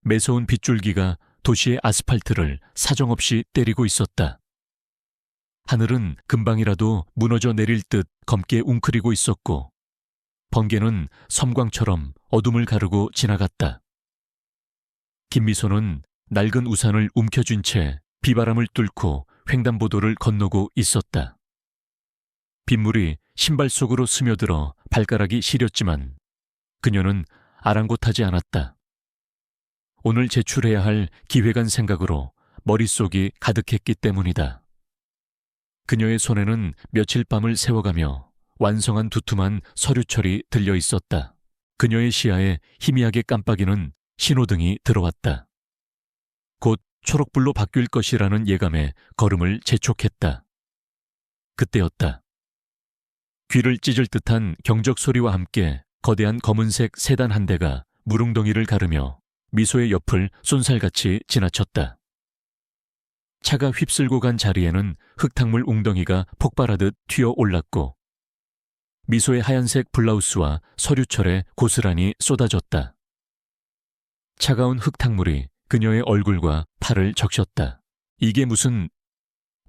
매서운 빗줄기가 도시의 아스팔트를 사정없이 때리고 있었다. 하늘은 금방이라도 무너져 내릴 듯 검게 웅크리고 있었고 번개는 섬광처럼 어둠을 가르고 지나갔다. 김미소는 낡은 우산을 움켜쥔 채 비바람을 뚫고 횡단보도를 건너고 있었다. 빗물이 신발 속으로 스며들어 발가락이 시렸지만 그녀는 아랑곳하지 않았다. 오늘 제출해야 할 기획안 생각으로 머릿속이 가득했기 때문이다. 그녀의 손에는 며칠 밤을 세워가며 완성한 두툼한 서류철이 들려 있었다. 그녀의 시야에 희미하게 깜빡이는 신호등이 들어왔다. 곧 초록불로 바뀔 것이라는 예감에 걸음을 재촉했다. 그때였다. 귀를 찢을 듯한 경적 소리와 함께 거대한 검은색 세단 한 대가 무릉덩이를 가르며 미소의 옆을 쏜살같이 지나쳤다. 차가 휩쓸고 간 자리에는 흙탕물 웅덩이가 폭발하듯 튀어 올랐고 미소의 하얀색 블라우스와 서류철에 고스란히 쏟아졌다. 차가운 흙탕물이 그녀의 얼굴과 팔을 적셨다. 이게 무슨...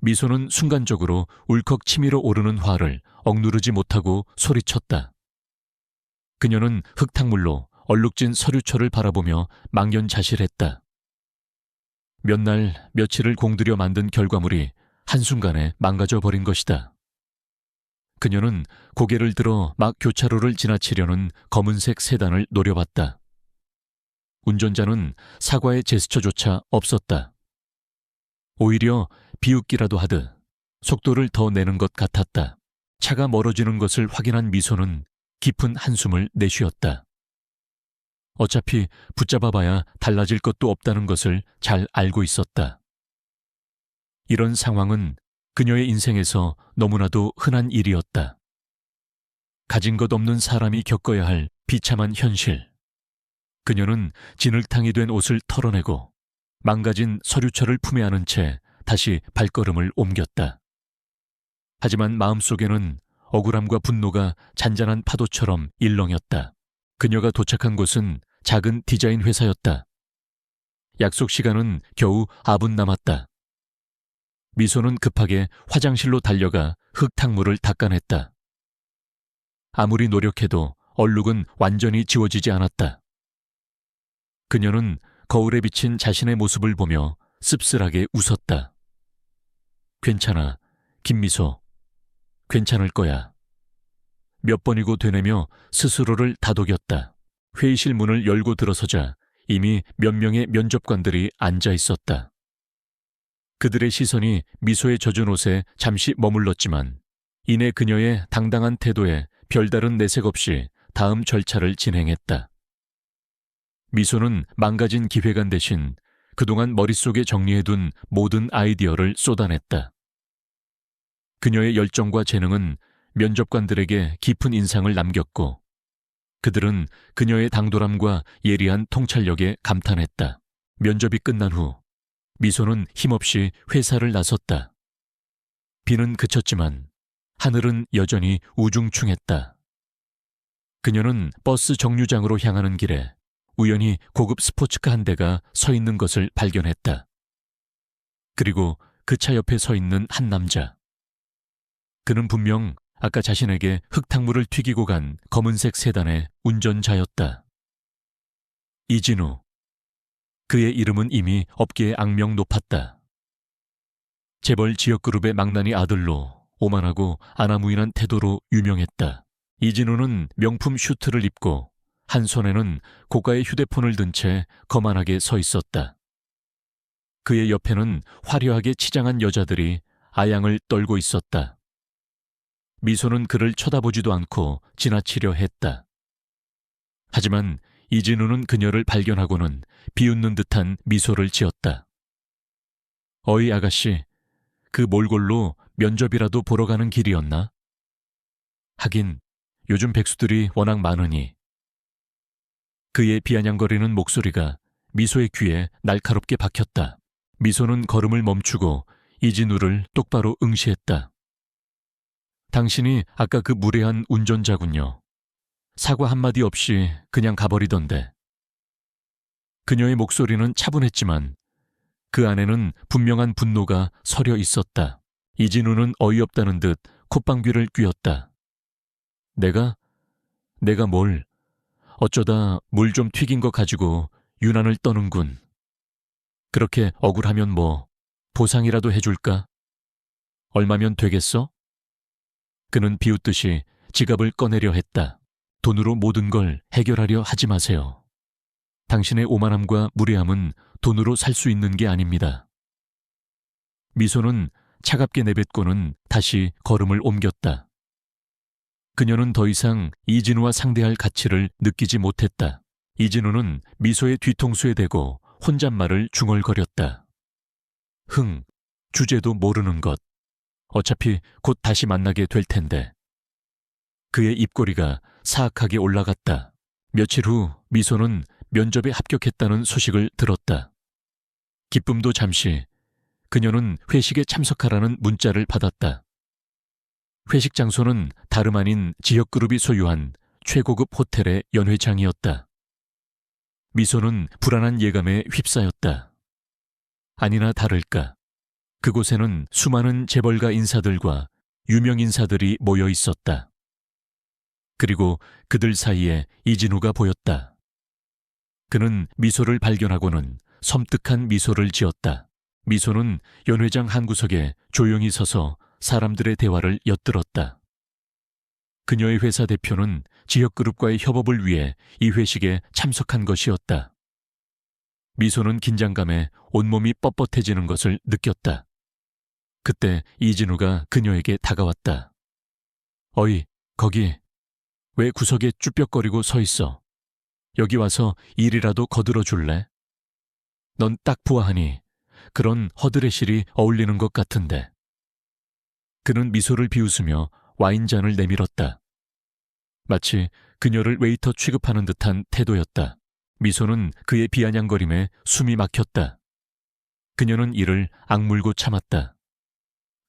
미소는 순간적으로 울컥 치밀어 오르는 화를 억누르지 못하고 소리쳤다. 그녀는 흙탕물로 얼룩진 서류철을 바라보며 망연자실했다. 몇 날 며칠을 공들여 만든 결과물이 한순간에 망가져버린 것이다. 그녀는 고개를 들어 막 교차로를 지나치려는 검은색 세단을 노려봤다. 운전자는 사과의 제스처조차 없었다. 오히려 비웃기라도 하듯 속도를 더 내는 것 같았다. 차가 멀어지는 것을 확인한 미소는 깊은 한숨을 내쉬었다. 어차피 붙잡아봐야 달라질 것도 없다는 것을 잘 알고 있었다. 이런 상황은 그녀의 인생에서 너무나도 흔한 일이었다. 가진 것 없는 사람이 겪어야 할 비참한 현실. 그녀는 진흙탕이 된 옷을 털어내고 망가진 서류철을 품에 안은 채 다시 발걸음을 옮겼다. 하지만 마음속에는 억울함과 분노가 잔잔한 파도처럼 일렁였다. 그녀가 도착한 곳은 작은 디자인 회사였다. 약속 시간은 겨우 4분 남았다. 미소는 급하게 화장실로 달려가 흙탕물을 닦아냈다. 아무리 노력해도 얼룩은 완전히 지워지지 않았다. 그녀는 거울에 비친 자신의 모습을 보며 씁쓸하게 웃었다. 괜찮아, 김미소. 괜찮을 거야. 몇 번이고 되뇌며 스스로를 다독였다. 회의실 문을 열고 들어서자 이미 몇 명의 면접관들이 앉아 있었다. 그들의 시선이 미소의 젖은 옷에 잠시 머물렀지만 이내 그녀의 당당한 태도에 별다른 내색 없이 다음 절차를 진행했다. 미소는 망가진 기획안 대신 그동안 머릿속에 정리해둔 모든 아이디어를 쏟아냈다. 그녀의 열정과 재능은 면접관들에게 깊은 인상을 남겼고 그들은 그녀의 당돌함과 예리한 통찰력에 감탄했다. 면접이 끝난 후 미소는 힘없이 회사를 나섰다. 비는 그쳤지만 하늘은 여전히 우중충했다. 그녀는 버스 정류장으로 향하는 길에 우연히 고급 스포츠카 한 대가 서 있는 것을 발견했다. 그리고 그 차 옆에 서 있는 한 남자. 그는 분명 아까 자신에게 흙탕물을 튀기고 간 검은색 세단의 운전자였다. 이진우. 그의 이름은 이미 업계의 악명 높았다. 재벌 지역그룹의 망나니 아들로 오만하고 아나무인한 태도로 유명했다. 이진우는 명품 슈트를 입고 한 손에는 고가의 휴대폰을 든 채 거만하게 서 있었다. 그의 옆에는 화려하게 치장한 여자들이 아양을 떨고 있었다. 미소는 그를 쳐다보지도 않고 지나치려 했다. 하지만 이진우는 그녀를 발견하고는 비웃는 듯한 미소를 지었다. 어이 아가씨, 그 몰골로 면접이라도 보러 가는 길이었나? 하긴 요즘 백수들이 워낙 많으니. 그의 비아냥거리는 목소리가 미소의 귀에 날카롭게 박혔다. 미소는 걸음을 멈추고 이진우를 똑바로 응시했다. 당신이 아까 그 무례한 운전자군요. 사과 한마디 없이 그냥 가버리던데. 그녀의 목소리는 차분했지만 그 안에는 분명한 분노가 서려 있었다. 이진우는 어이없다는 듯 콧방귀를 뀌었다. 내가 뭘, 어쩌다 물 좀 튀긴 거 가지고 유난을 떠는군. 그렇게 억울하면 뭐 보상이라도 해줄까? 얼마면 되겠어? 그는 비웃듯이 지갑을 꺼내려 했다. 돈으로 모든 걸 해결하려 하지 마세요. 당신의 오만함과 무례함은 돈으로 살 수 있는 게 아닙니다. 미소는 차갑게 내뱉고는 다시 걸음을 옮겼다. 그녀는 더 이상 이진우와 상대할 가치를 느끼지 못했다. 이진우는 미소의 뒤통수에 대고 혼잣말을 중얼거렸다. 주제도 모르는 것. 어차피 곧 다시 만나게 될 텐데. 그의 입꼬리가 사악하게 올라갔다. 며칠 후 미소는 면접에 합격했다는 소식을 들었다. 기쁨도 잠시, 그녀는 회식에 참석하라는 문자를 받았다. 회식 장소는 다름 아닌 지역그룹이 소유한 최고급 호텔의 연회장이었다. 미소는 불안한 예감에 휩싸였다. 아니나 다를까, 그곳에는 수많은 재벌가 인사들과 유명 인사들이 모여 있었다. 그리고 그들 사이에 이진우가 보였다. 그는 미소를 발견하고는 섬뜩한 미소를 지었다. 미소는 연회장 한 구석에 조용히 서서 사람들의 대화를 엿들었다. 그녀의 회사 대표는 지역그룹과의 협업을 위해 이 회식에 참석한 것이었다. 미소는 긴장감에 온몸이 뻣뻣해지는 것을 느꼈다. 그때 이진우가 그녀에게 다가왔다. 어이, 거기 왜 구석에 쭈뼛거리고 서 있어? 여기 와서 일이라도 거들어 줄래? 넌 딱 보아하니 그런 허드레실이 어울리는 것 같은데. 그는 미소를 비웃으며 와인잔을 내밀었다. 마치 그녀를 웨이터 취급하는 듯한 태도였다. 미소는 그의 비아냥거림에 숨이 막혔다. 그녀는 이를 악물고 참았다.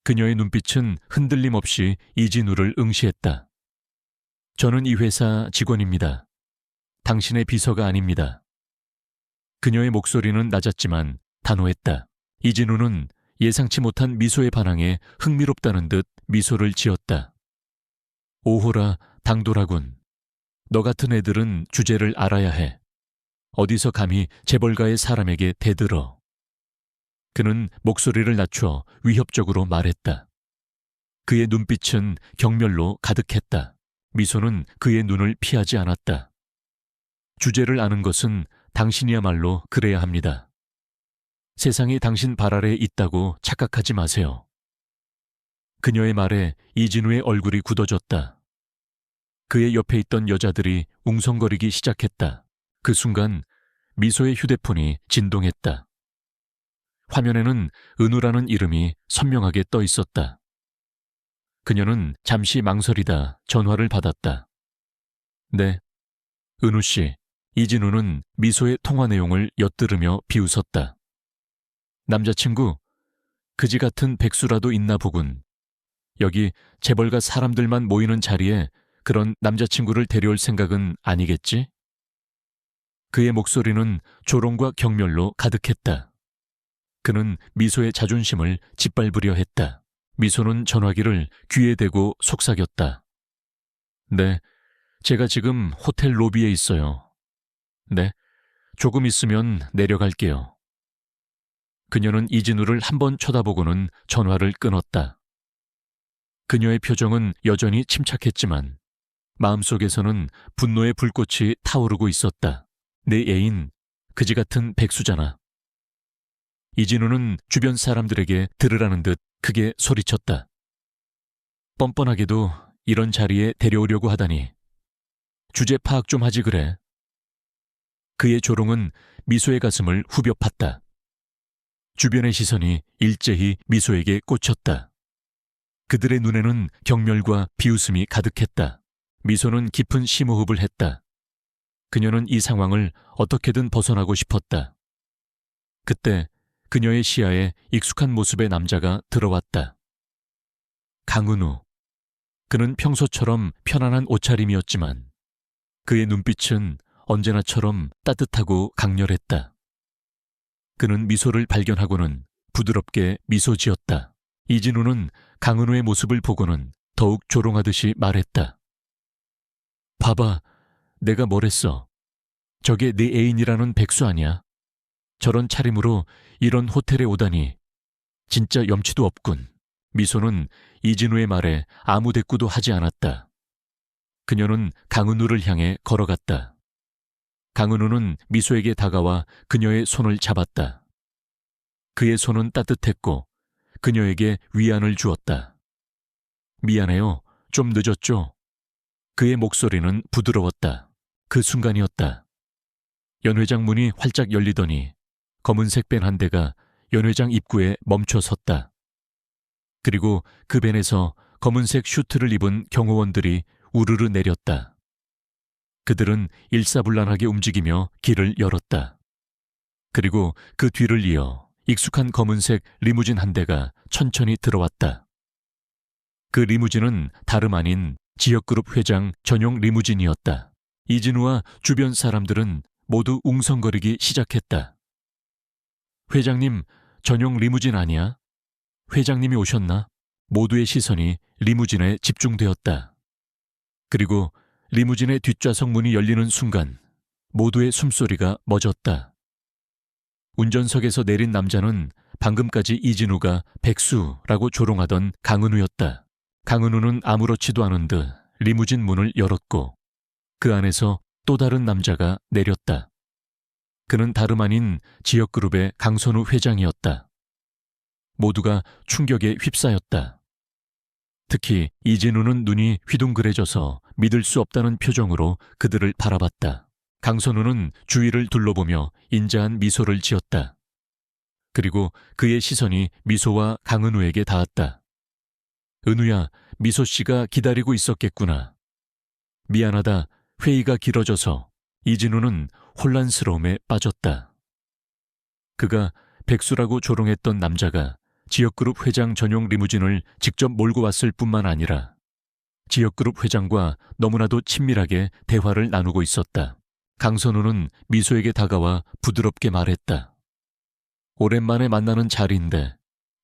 그녀의 눈빛은 흔들림 없이 이진우를 응시했다. 저는 이 회사 직원입니다. 당신의 비서가 아닙니다. 그녀의 목소리는 낮았지만 단호했다. 이진우는 예상치 못한 미소의 반항에 흥미롭다는 듯 미소를 지었다. 오호라, 당돌하군. 너 같은 애들은 주제를 알아야 해. 어디서 감히 재벌가의 사람에게 대들어. 그는 목소리를 낮춰 위협적으로 말했다. 그의 눈빛은 경멸로 가득했다. 미소는 그의 눈을 피하지 않았다. 주제를 아는 것은 당신이야말로 그래야 합니다. 세상이 당신 발 아래에 있다고 착각하지 마세요. 그녀의 말에 이진우의 얼굴이 굳어졌다. 그의 옆에 있던 여자들이 웅성거리기 시작했다. 그 순간 미소의 휴대폰이 진동했다. 화면에는 은우라는 이름이 선명하게 떠 있었다. 그녀는 잠시 망설이다 전화를 받았다. 네, 은우 씨. 이진우는 미소의 통화 내용을 엿들으며 비웃었다. 남자친구, 그지 같은 백수라도 있나 보군. 여기 재벌가 사람들만 모이는 자리에 그런 남자친구를 데려올 생각은 아니겠지? 그의 목소리는 조롱과 경멸로 가득했다. 그는 미소의 자존심을 짓밟으려 했다. 미소는 전화기를 귀에 대고 속삭였다. 네, 제가 지금 호텔 로비에 있어요. 네, 조금 있으면 내려갈게요. 그녀는 이진우를 한번 쳐다보고는 전화를 끊었다. 그녀의 표정은 여전히 침착했지만 마음속에서는 분노의 불꽃이 타오르고 있었다. 내 애인, 그지 같은 백수잖아. 이진우는 주변 사람들에게 들으라는 듯 크게 소리쳤다. 뻔뻔하게도 이런 자리에 데려오려고 하다니. 주제 파악 좀 하지 그래. 그의 조롱은 미소의 가슴을 후벼 팠다. 주변의 시선이 일제히 미소에게 꽂혔다. 그들의 눈에는 경멸과 비웃음이 가득했다. 미소는 깊은 심호흡을 했다. 그녀는 이 상황을 어떻게든 벗어나고 싶었다. 그때 그녀의 시야에 익숙한 모습의 남자가 들어왔다. 강은우. 그는 평소처럼 편안한 옷차림이었지만 그의 눈빛은 언제나처럼 따뜻하고 강렬했다. 그는 미소를 발견하고는 부드럽게 미소 지었다. 이진우는 강은우의 모습을 보고는 더욱 조롱하듯이 말했다. 봐봐, 내가 뭘 했어. 저게 네 애인이라는 백수 아니야? 저런 차림으로 이런 호텔에 오다니 진짜 염치도 없군. 미소는 이진우의 말에 아무 대꾸도 하지 않았다. 그녀는 강은우를 향해 걸어갔다. 강은우는 미소에게 다가와 그녀의 손을 잡았다. 그의 손은 따뜻했고 그녀에게 위안을 주었다. 미안해요. 좀 늦었죠? 그의 목소리는 부드러웠다. 그 순간이었다. 연회장 문이 활짝 열리더니 검은색 밴 한 대가 연회장 입구에 멈춰 섰다. 그리고 그 밴에서 검은색 슈트를 입은 경호원들이 우르르 내렸다. 그들은 일사불란하게 움직이며 길을 열었다. 그리고 그 뒤를 이어 익숙한 검은색 리무진 한 대가 천천히 들어왔다. 그 리무진은 다름 아닌 지역그룹 회장 전용 리무진이었다. 이진우와 주변 사람들은 모두 웅성거리기 시작했다. 회장님, 전용 리무진 아니야? 회장님이 오셨나? 모두의 시선이 리무진에 집중되었다. 그리고 리무진의 뒷좌석 문이 열리는 순간 모두의 숨소리가 멎었다. 운전석에서 내린 남자는 방금까지 이진우가 백수라고 조롱하던 강은우였다. 강은우는 아무렇지도 않은 듯 리무진 문을 열었고 그 안에서 또 다른 남자가 내렸다. 그는 다름 아닌 지역그룹의 강선우 회장이었다. 모두가 충격에 휩싸였다. 특히 이진우는 눈이 휘둥그레져서 믿을 수 없다는 표정으로 그들을 바라봤다. 강선우는 주위를 둘러보며 인자한 미소를 지었다. 그리고 그의 시선이 미소와 강은우에게 닿았다. 은우야, 미소씨가 기다리고 있었겠구나. 미안하다. 회의가 길어져서. 이진우는 혼란스러움에 빠졌다. 그가 백수라고 조롱했던 남자가 지역그룹 회장 전용 리무진을 직접 몰고 왔을 뿐만 아니라 지역그룹 회장과 너무나도 친밀하게 대화를 나누고 있었다. 강선우는 미소에게 다가와 부드럽게 말했다. 오랜만에 만나는 자리인데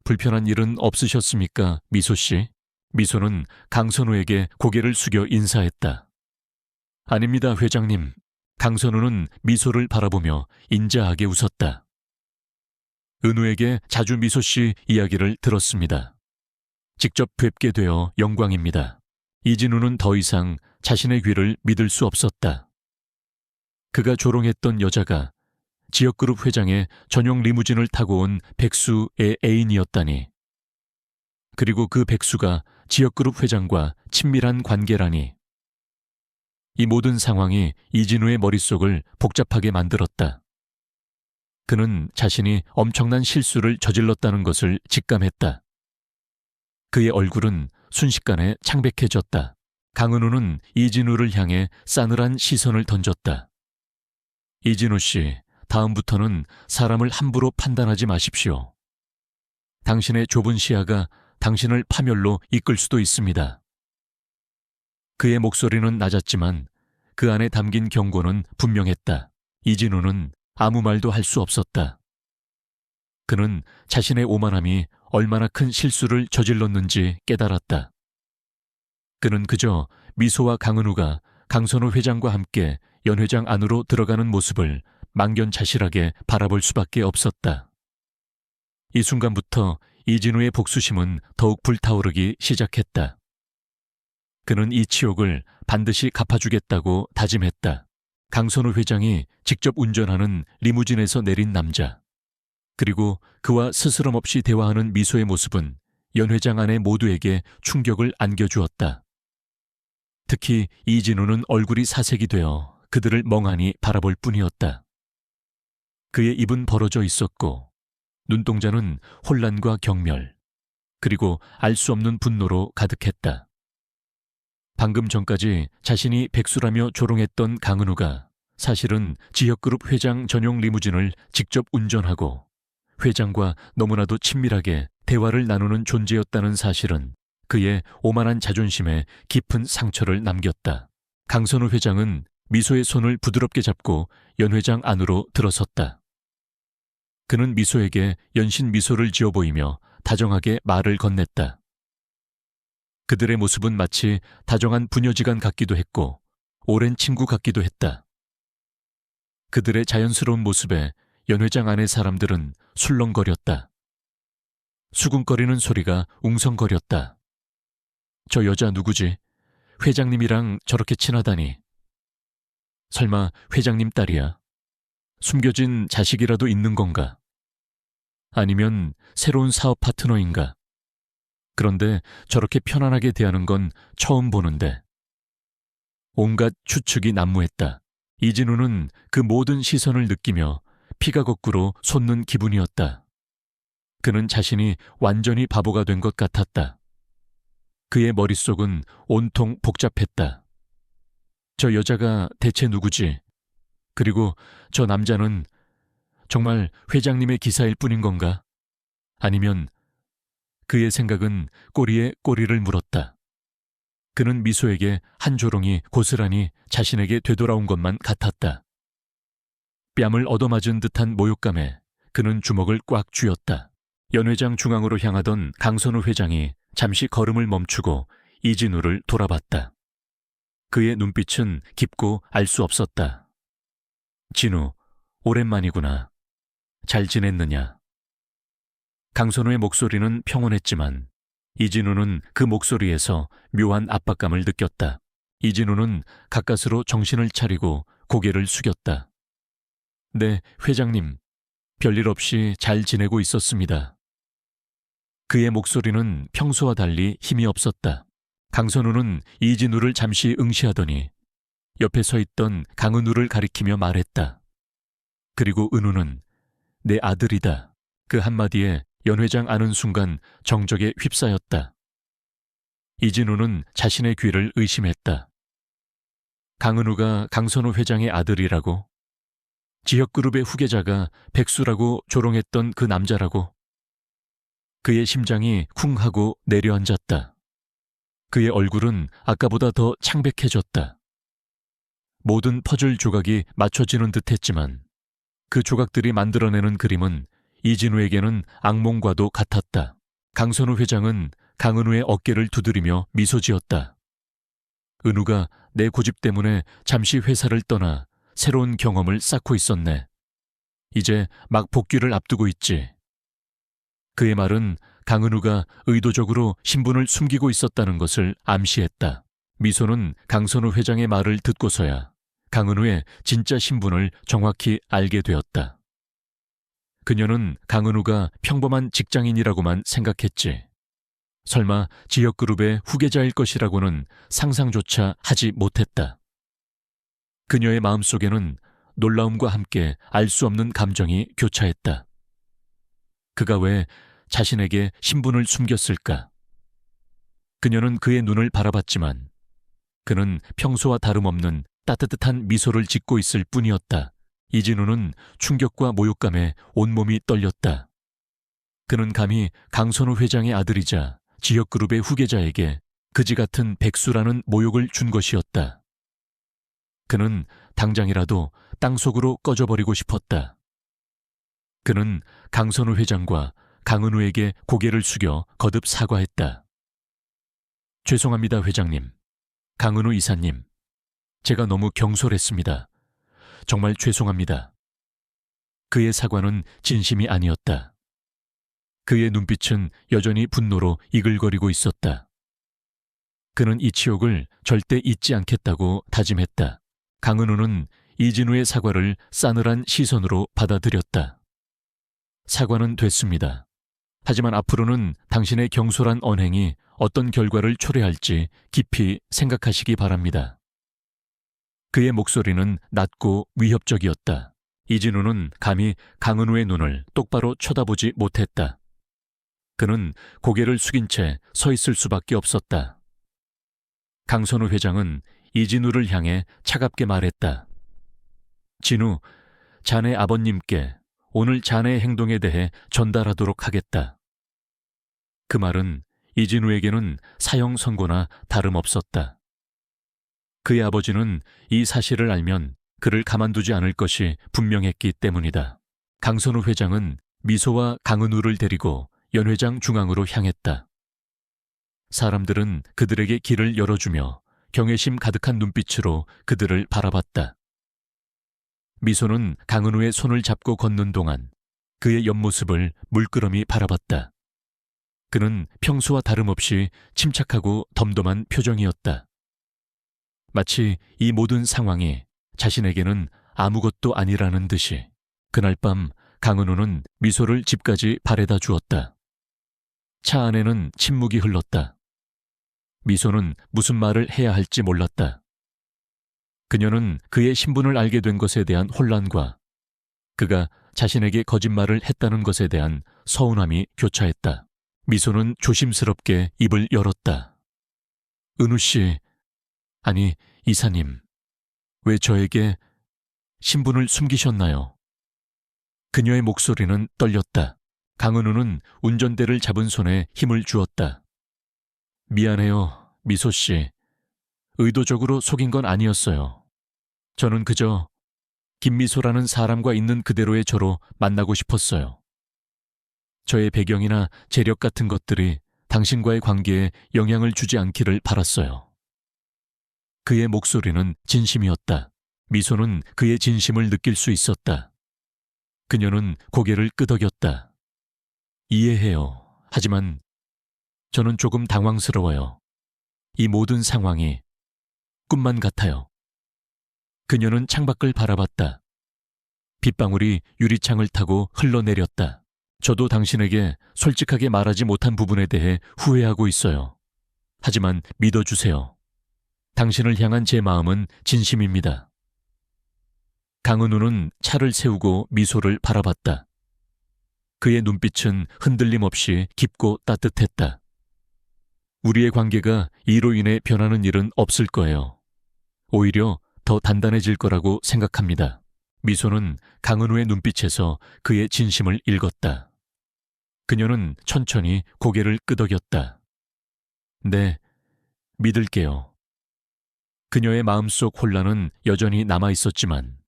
불편한 일은 없으셨습니까, 미소씨? 미소는 강선우에게 고개를 숙여 인사했다. 아닙니다, 회장님. 강선우는 미소를 바라보며 인자하게 웃었다. 은우에게 자주 미소씨 이야기를 들었습니다. 직접 뵙게 되어 영광입니다. 이진우는 더 이상 자신의 귀를 믿을 수 없었다. 그가 조롱했던 여자가 지역그룹 회장의 전용 리무진을 타고 온 백수의 애인이었다니. 그리고 그 백수가 지역그룹 회장과 친밀한 관계라니. 이 모든 상황이 이진우의 머릿속을 복잡하게 만들었다. 그는 자신이 엄청난 실수를 저질렀다는 것을 직감했다. 그의 얼굴은 순식간에 창백해졌다. 강은우는 이진우를 향해 싸늘한 시선을 던졌다. 이진우 씨, 다음부터는 사람을 함부로 판단하지 마십시오. 당신의 좁은 시야가 당신을 파멸로 이끌 수도 있습니다. 그의 목소리는 낮았지만 그 안에 담긴 경고는 분명했다. 이진우는 아무 말도 할 수 없었다. 그는 자신의 오만함이 얼마나 큰 실수를 저질렀는지 깨달았다. 그는 그저 미소와 강은우가 강선우 회장과 함께 연 회장 안으로 들어가는 모습을 망견자실하게 바라볼 수밖에 없었다. 이 순간부터 이진우의 복수심은 더욱 불타오르기 시작했다. 그는 이 치욕을 반드시 갚아주겠다고 다짐했다. 강선우 회장이 직접 운전하는 리무진에서 내린 남자, 그리고 그와 스스럼 없이 대화하는 미소의 모습은 연 회장 안의 모두에게 충격을 안겨주었다. 특히 이진우는 얼굴이 사색이 되어 그들을 멍하니 바라볼 뿐이었다. 그의 입은 벌어져 있었고 눈동자는 혼란과 경멸, 그리고 알 수 없는 분노로 가득했다. 방금 전까지 자신이 백수라며 조롱했던 강은우가 사실은 지역그룹 회장 전용 리무진을 직접 운전하고 회장과 너무나도 친밀하게 대화를 나누는 존재였다는 사실은 그의 오만한 자존심에 깊은 상처를 남겼다. 강선우 회장은 미소의 손을 부드럽게 잡고 연 회장 안으로 들어섰다. 그는 미소에게 연신 미소를 지어 보이며 다정하게 말을 건넸다. 그들의 모습은 마치 다정한 부녀지간 같기도 했고 오랜 친구 같기도 했다. 그들의 자연스러운 모습에 연 회장 안의 사람들은 술렁거렸다. 수군거리는 소리가 웅성거렸다. 저 여자 누구지? 회장님이랑 저렇게 친하다니. 설마 회장님 딸이야? 숨겨진 자식이라도 있는 건가? 아니면 새로운 사업 파트너인가? 그런데 저렇게 편안하게 대하는 건 처음 보는데. 온갖 추측이 난무했다. 이진우는 그 모든 시선을 느끼며 피가 거꾸로 솟는 기분이었다. 그는 자신이 완전히 바보가 된 것 같았다. 그의 머릿속은 온통 복잡했다. 저 여자가 대체 누구지? 그리고 저 남자는 정말 회장님의 기사일 뿐인 건가? 아니면 그의 생각은 꼬리에 꼬리를 물었다. 그는 미소에게 한 조롱이 고스란히 자신에게 되돌아온 것만 같았다. 뺨을 얻어맞은 듯한 모욕감에 그는 주먹을 꽉 쥐었다. 연 회장 중앙으로 향하던 강선우 회장이 잠시 걸음을 멈추고 이진우를 돌아봤다. 그의 눈빛은 깊고 알 수 없었다. 진우, 오랜만이구나. 잘 지냈느냐? 강선우의 목소리는 평온했지만 이진우는 그 목소리에서 묘한 압박감을 느꼈다. 이진우는 가까스로 정신을 차리고 고개를 숙였다. 네, 회장님. 별일 없이 잘 지내고 있었습니다. 그의 목소리는 평소와 달리 힘이 없었다. 강선우는 이진우를 잠시 응시하더니 옆에 서 있던 강은우를 가리키며 말했다. 그리고 은우는 내 아들이다. 그 한마디에 연 회장 아는 순간 정적에 휩싸였다. 이진우는 자신의 귀를 의심했다. 강은우가 강선우 회장의 아들이라고? 지역그룹의 후계자가 백수라고 조롱했던 그 남자라고? 그의 심장이 쿵 하고 내려앉았다. 그의 얼굴은 아까보다 더 창백해졌다. 모든 퍼즐 조각이 맞춰지는 듯했지만 그 조각들이 만들어내는 그림은 이진우에게는 악몽과도 같았다. 강선우 회장은 강은우의 어깨를 두드리며 미소 지었다. 은우가 내 고집 때문에 잠시 회사를 떠나 새로운 경험을 쌓고 있었네. 이제 막 복귀를 앞두고 있지. 그의 말은 강은우가 의도적으로 신분을 숨기고 있었다는 것을 암시했다. 미소는 강선우 회장의 말을 듣고서야 강은우의 진짜 신분을 정확히 알게 되었다. 그녀는 강은우가 평범한 직장인이라고만 생각했지. 설마 지역그룹의 후계자일 것이라고는 상상조차 하지 못했다. 그녀의 마음속에는 놀라움과 함께 알 수 없는 감정이 교차했다. 그가 왜 자신에게 신분을 숨겼을까? 그녀는 그의 눈을 바라봤지만 그는 평소와 다름없는 따뜻한 미소를 짓고 있을 뿐이었다. 이진우는 충격과 모욕감에 온몸이 떨렸다. 그는 감히 강선우 회장의 아들이자 지역그룹의 후계자에게 그지 같은 백수라는 모욕을 준 것이었다. 그는 당장이라도 땅속으로 꺼져버리고 싶었다. 그는 강선우 회장과 강은우에게 고개를 숙여 거듭 사과했다. 죄송합니다, 회장님. 강은우 이사님. 제가 너무 경솔했습니다. 정말 죄송합니다. 그의 사과는 진심이 아니었다. 그의 눈빛은 여전히 분노로 이글거리고 있었다. 그는 이 치욕을 절대 잊지 않겠다고 다짐했다. 강은우는 이진우의 사과를 싸늘한 시선으로 받아들였다. 사과는 됐습니다. 하지만 앞으로는 당신의 경솔한 언행이 어떤 결과를 초래할지 깊이 생각하시기 바랍니다. 그의 목소리는 낮고 위협적이었다. 이진우는 감히 강은우의 눈을 똑바로 쳐다보지 못했다. 그는 고개를 숙인 채 서 있을 수밖에 없었다. 강선우 회장은 이진우를 향해 차갑게 말했다. 진우, 자네 아버님께 오늘 자네의 행동에 대해 전달하도록 하겠다. 그 말은 이진우에게는 사형 선고나 다름없었다. 그의 아버지는 이 사실을 알면 그를 가만두지 않을 것이 분명했기 때문이다. 강선우 회장은 미소와 강은우를 데리고 연회장 중앙으로 향했다. 사람들은 그들에게 길을 열어주며 경외심 가득한 눈빛으로 그들을 바라봤다. 미소는 강은우의 손을 잡고 걷는 동안 그의 옆모습을 물끄러미 바라봤다. 그는 평소와 다름없이 침착하고 덤덤한 표정이었다. 마치 이 모든 상황이 자신에게는 아무것도 아니라는 듯이. 그날 밤 강은우는 미소를 집까지 바래다 주었다. 차 안에는 침묵이 흘렀다. 미소는 무슨 말을 해야 할지 몰랐다. 그녀는 그의 신분을 알게 된 것에 대한 혼란과 그가 자신에게 거짓말을 했다는 것에 대한 서운함이 교차했다. 미소는 조심스럽게 입을 열었다. 은우 씨, 아니 이사님, 왜 저에게 신분을 숨기셨나요? 그녀의 목소리는 떨렸다. 강은우는 운전대를 잡은 손에 힘을 주었다. 미안해요, 미소 씨. 의도적으로 속인 건 아니었어요. 저는 그저 김미소라는 사람과 있는 그대로의 저로 만나고 싶었어요. 저의 배경이나 재력 같은 것들이 당신과의 관계에 영향을 주지 않기를 바랐어요. 그의 목소리는 진심이었다. 미소는 그의 진심을 느낄 수 있었다. 그녀는 고개를 끄덕였다. 이해해요. 하지만 저는 조금 당황스러워요. 이 모든 상황이 꿈만 같아요. 그녀는 창밖을 바라봤다. 빗방울이 유리창을 타고 흘러내렸다. 저도 당신에게 솔직하게 말하지 못한 부분에 대해 후회하고 있어요. 하지만 믿어주세요. 당신을 향한 제 마음은 진심입니다. 강은우는 차를 세우고 미소를 바라봤다. 그의 눈빛은 흔들림 없이 깊고 따뜻했다. 우리의 관계가 이로 인해 변하는 일은 없을 거예요. 오히려 더 단단해질 거라고 생각합니다. 미소는 강은우의 눈빛에서 그의 진심을 읽었다. 그녀는 천천히 고개를 끄덕였다. 네, 믿을게요. 그녀의 마음속 혼란은 여전히 남아있었지만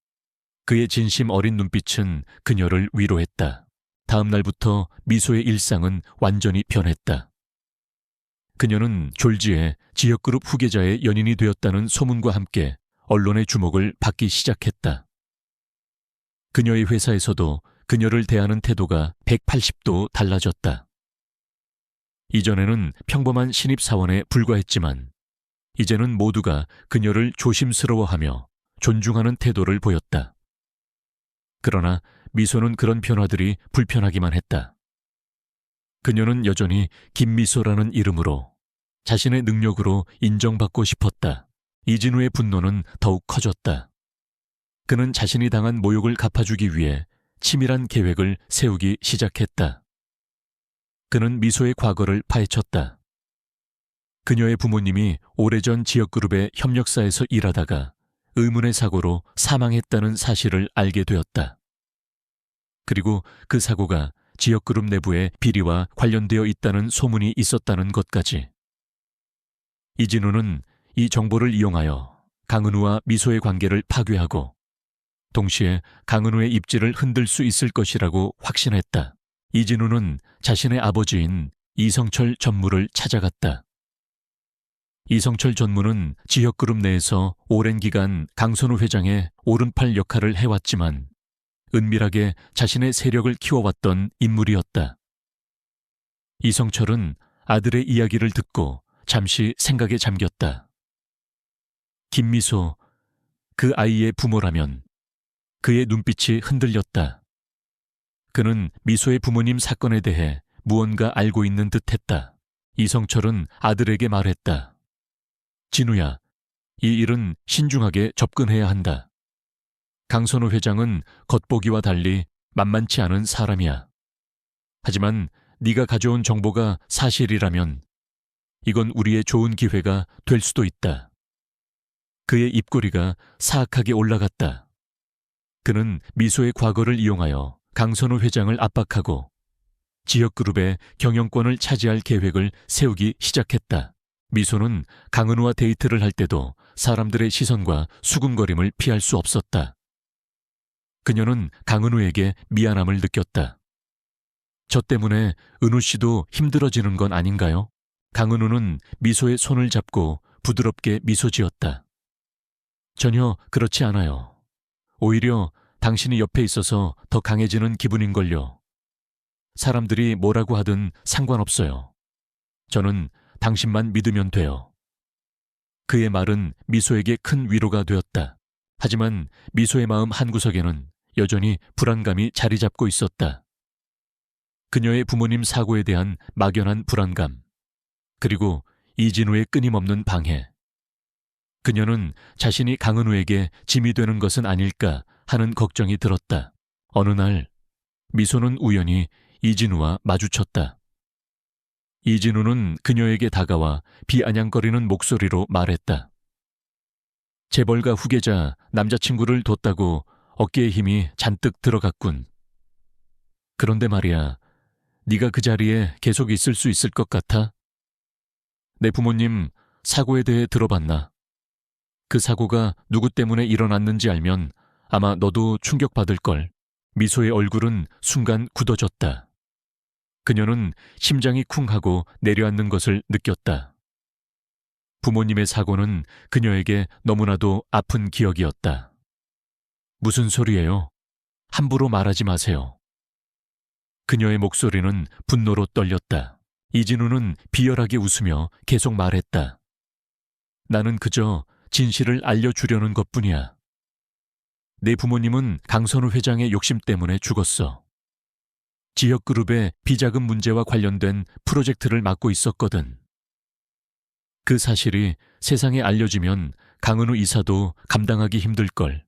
그의 진심 어린 눈빛은 그녀를 위로했다. 다음 날부터 미소의 일상은 완전히 변했다. 그녀는 졸지에 지역그룹 후계자의 연인이 되었다는 소문과 함께 언론의 주목을 받기 시작했다. 그녀의 회사에서도 그녀를 대하는 태도가 180도 달라졌다. 이전에는 평범한 신입사원에 불과했지만 이제는 모두가 그녀를 조심스러워하며 존중하는 태도를 보였다. 그러나 미소는 그런 변화들이 불편하기만 했다. 그녀는 여전히 김미소라는 이름으로 자신의 능력으로 인정받고 싶었다. 이진우의 분노는 더욱 커졌다. 그는 자신이 당한 모욕을 갚아주기 위해 치밀한 계획을 세우기 시작했다. 그는 미소의 과거를 파헤쳤다. 그녀의 부모님이 오래전 지역그룹의 협력사에서 일하다가 의문의 사고로 사망했다는 사실을 알게 되었다. 그리고 그 사고가 지역그룹 내부의 비리와 관련되어 있다는 소문이 있었다는 것까지. 이진우는 이 정보를 이용하여 강은우와 미소의 관계를 파괴하고 동시에 강은우의 입지를 흔들 수 있을 것이라고 확신했다. 이진우는 자신의 아버지인 이성철 전무를 찾아갔다. 이성철 전무는 지역그룹 내에서 오랜 기간 강선우 회장의 오른팔 역할을 해왔지만 은밀하게 자신의 세력을 키워왔던 인물이었다. 이성철은 아들의 이야기를 듣고 잠시 생각에 잠겼다. 김미소, 그 아이의 부모라면. 그의 눈빛이 흔들렸다. 그는 미소의 부모님 사건에 대해 무언가 알고 있는 듯했다. 이성철은 아들에게 말했다. 진우야, 이 일은 신중하게 접근해야 한다. 강선우 회장은 겉보기와 달리 만만치 않은 사람이야. 하지만 네가 가져온 정보가 사실이라면 이건 우리의 좋은 기회가 될 수도 있다. 그의 입꼬리가 사악하게 올라갔다. 그는 미소의 과거를 이용하여 강선우 회장을 압박하고 지역그룹의 경영권을 차지할 계획을 세우기 시작했다. 미소는 강은우와 데이트를 할 때도 사람들의 시선과 수군거림을 피할 수 없었다. 그녀는 강은우에게 미안함을 느꼈다. 저 때문에 은우 씨도 힘들어지는 건 아닌가요? 강은우는 미소의 손을 잡고 부드럽게 미소 지었다. 전혀 그렇지 않아요. 오히려 당신이 옆에 있어서 더 강해지는 기분인걸요. 사람들이 뭐라고 하든 상관없어요. 저는 당신만 믿으면 돼요. 그의 말은 미소에게 큰 위로가 되었다. 하지만 미소의 마음 한구석에는 여전히 불안감이 자리 잡고 있었다. 그녀의 부모님 사고에 대한 막연한 불안감, 그리고 이진우의 끊임없는 방해. 그녀는 자신이 강은우에게 짐이 되는 것은 아닐까 하는 걱정이 들었다. 어느 날 미소는 우연히 이진우와 마주쳤다. 이진우는 그녀에게 다가와 비아냥거리는 목소리로 말했다. 재벌가 후계자 남자친구를 뒀다고 어깨에 힘이 잔뜩 들어갔군. 그런데 말이야, 네가 그 자리에 계속 있을 수 있을 것 같아? 내 부모님 사고에 대해 들어봤나? 그 사고가 누구 때문에 일어났는지 알면 아마 너도 충격받을걸. 미소의 얼굴은 순간 굳어졌다. 그녀는 심장이 쿵 하고 내려앉는 것을 느꼈다. 부모님의 사고는 그녀에게 너무나도 아픈 기억이었다. 무슨 소리예요? 함부로 말하지 마세요. 그녀의 목소리는 분노로 떨렸다. 이진우는 비열하게 웃으며 계속 말했다. 나는 그저 진실을 알려주려는 것뿐이야. 내 부모님은 강선우 회장의 욕심 때문에 죽었어. 지역그룹의 비자금 문제와 관련된 프로젝트를 맡고 있었거든. 그 사실이 세상에 알려지면 강은우 이사도 감당하기 힘들걸.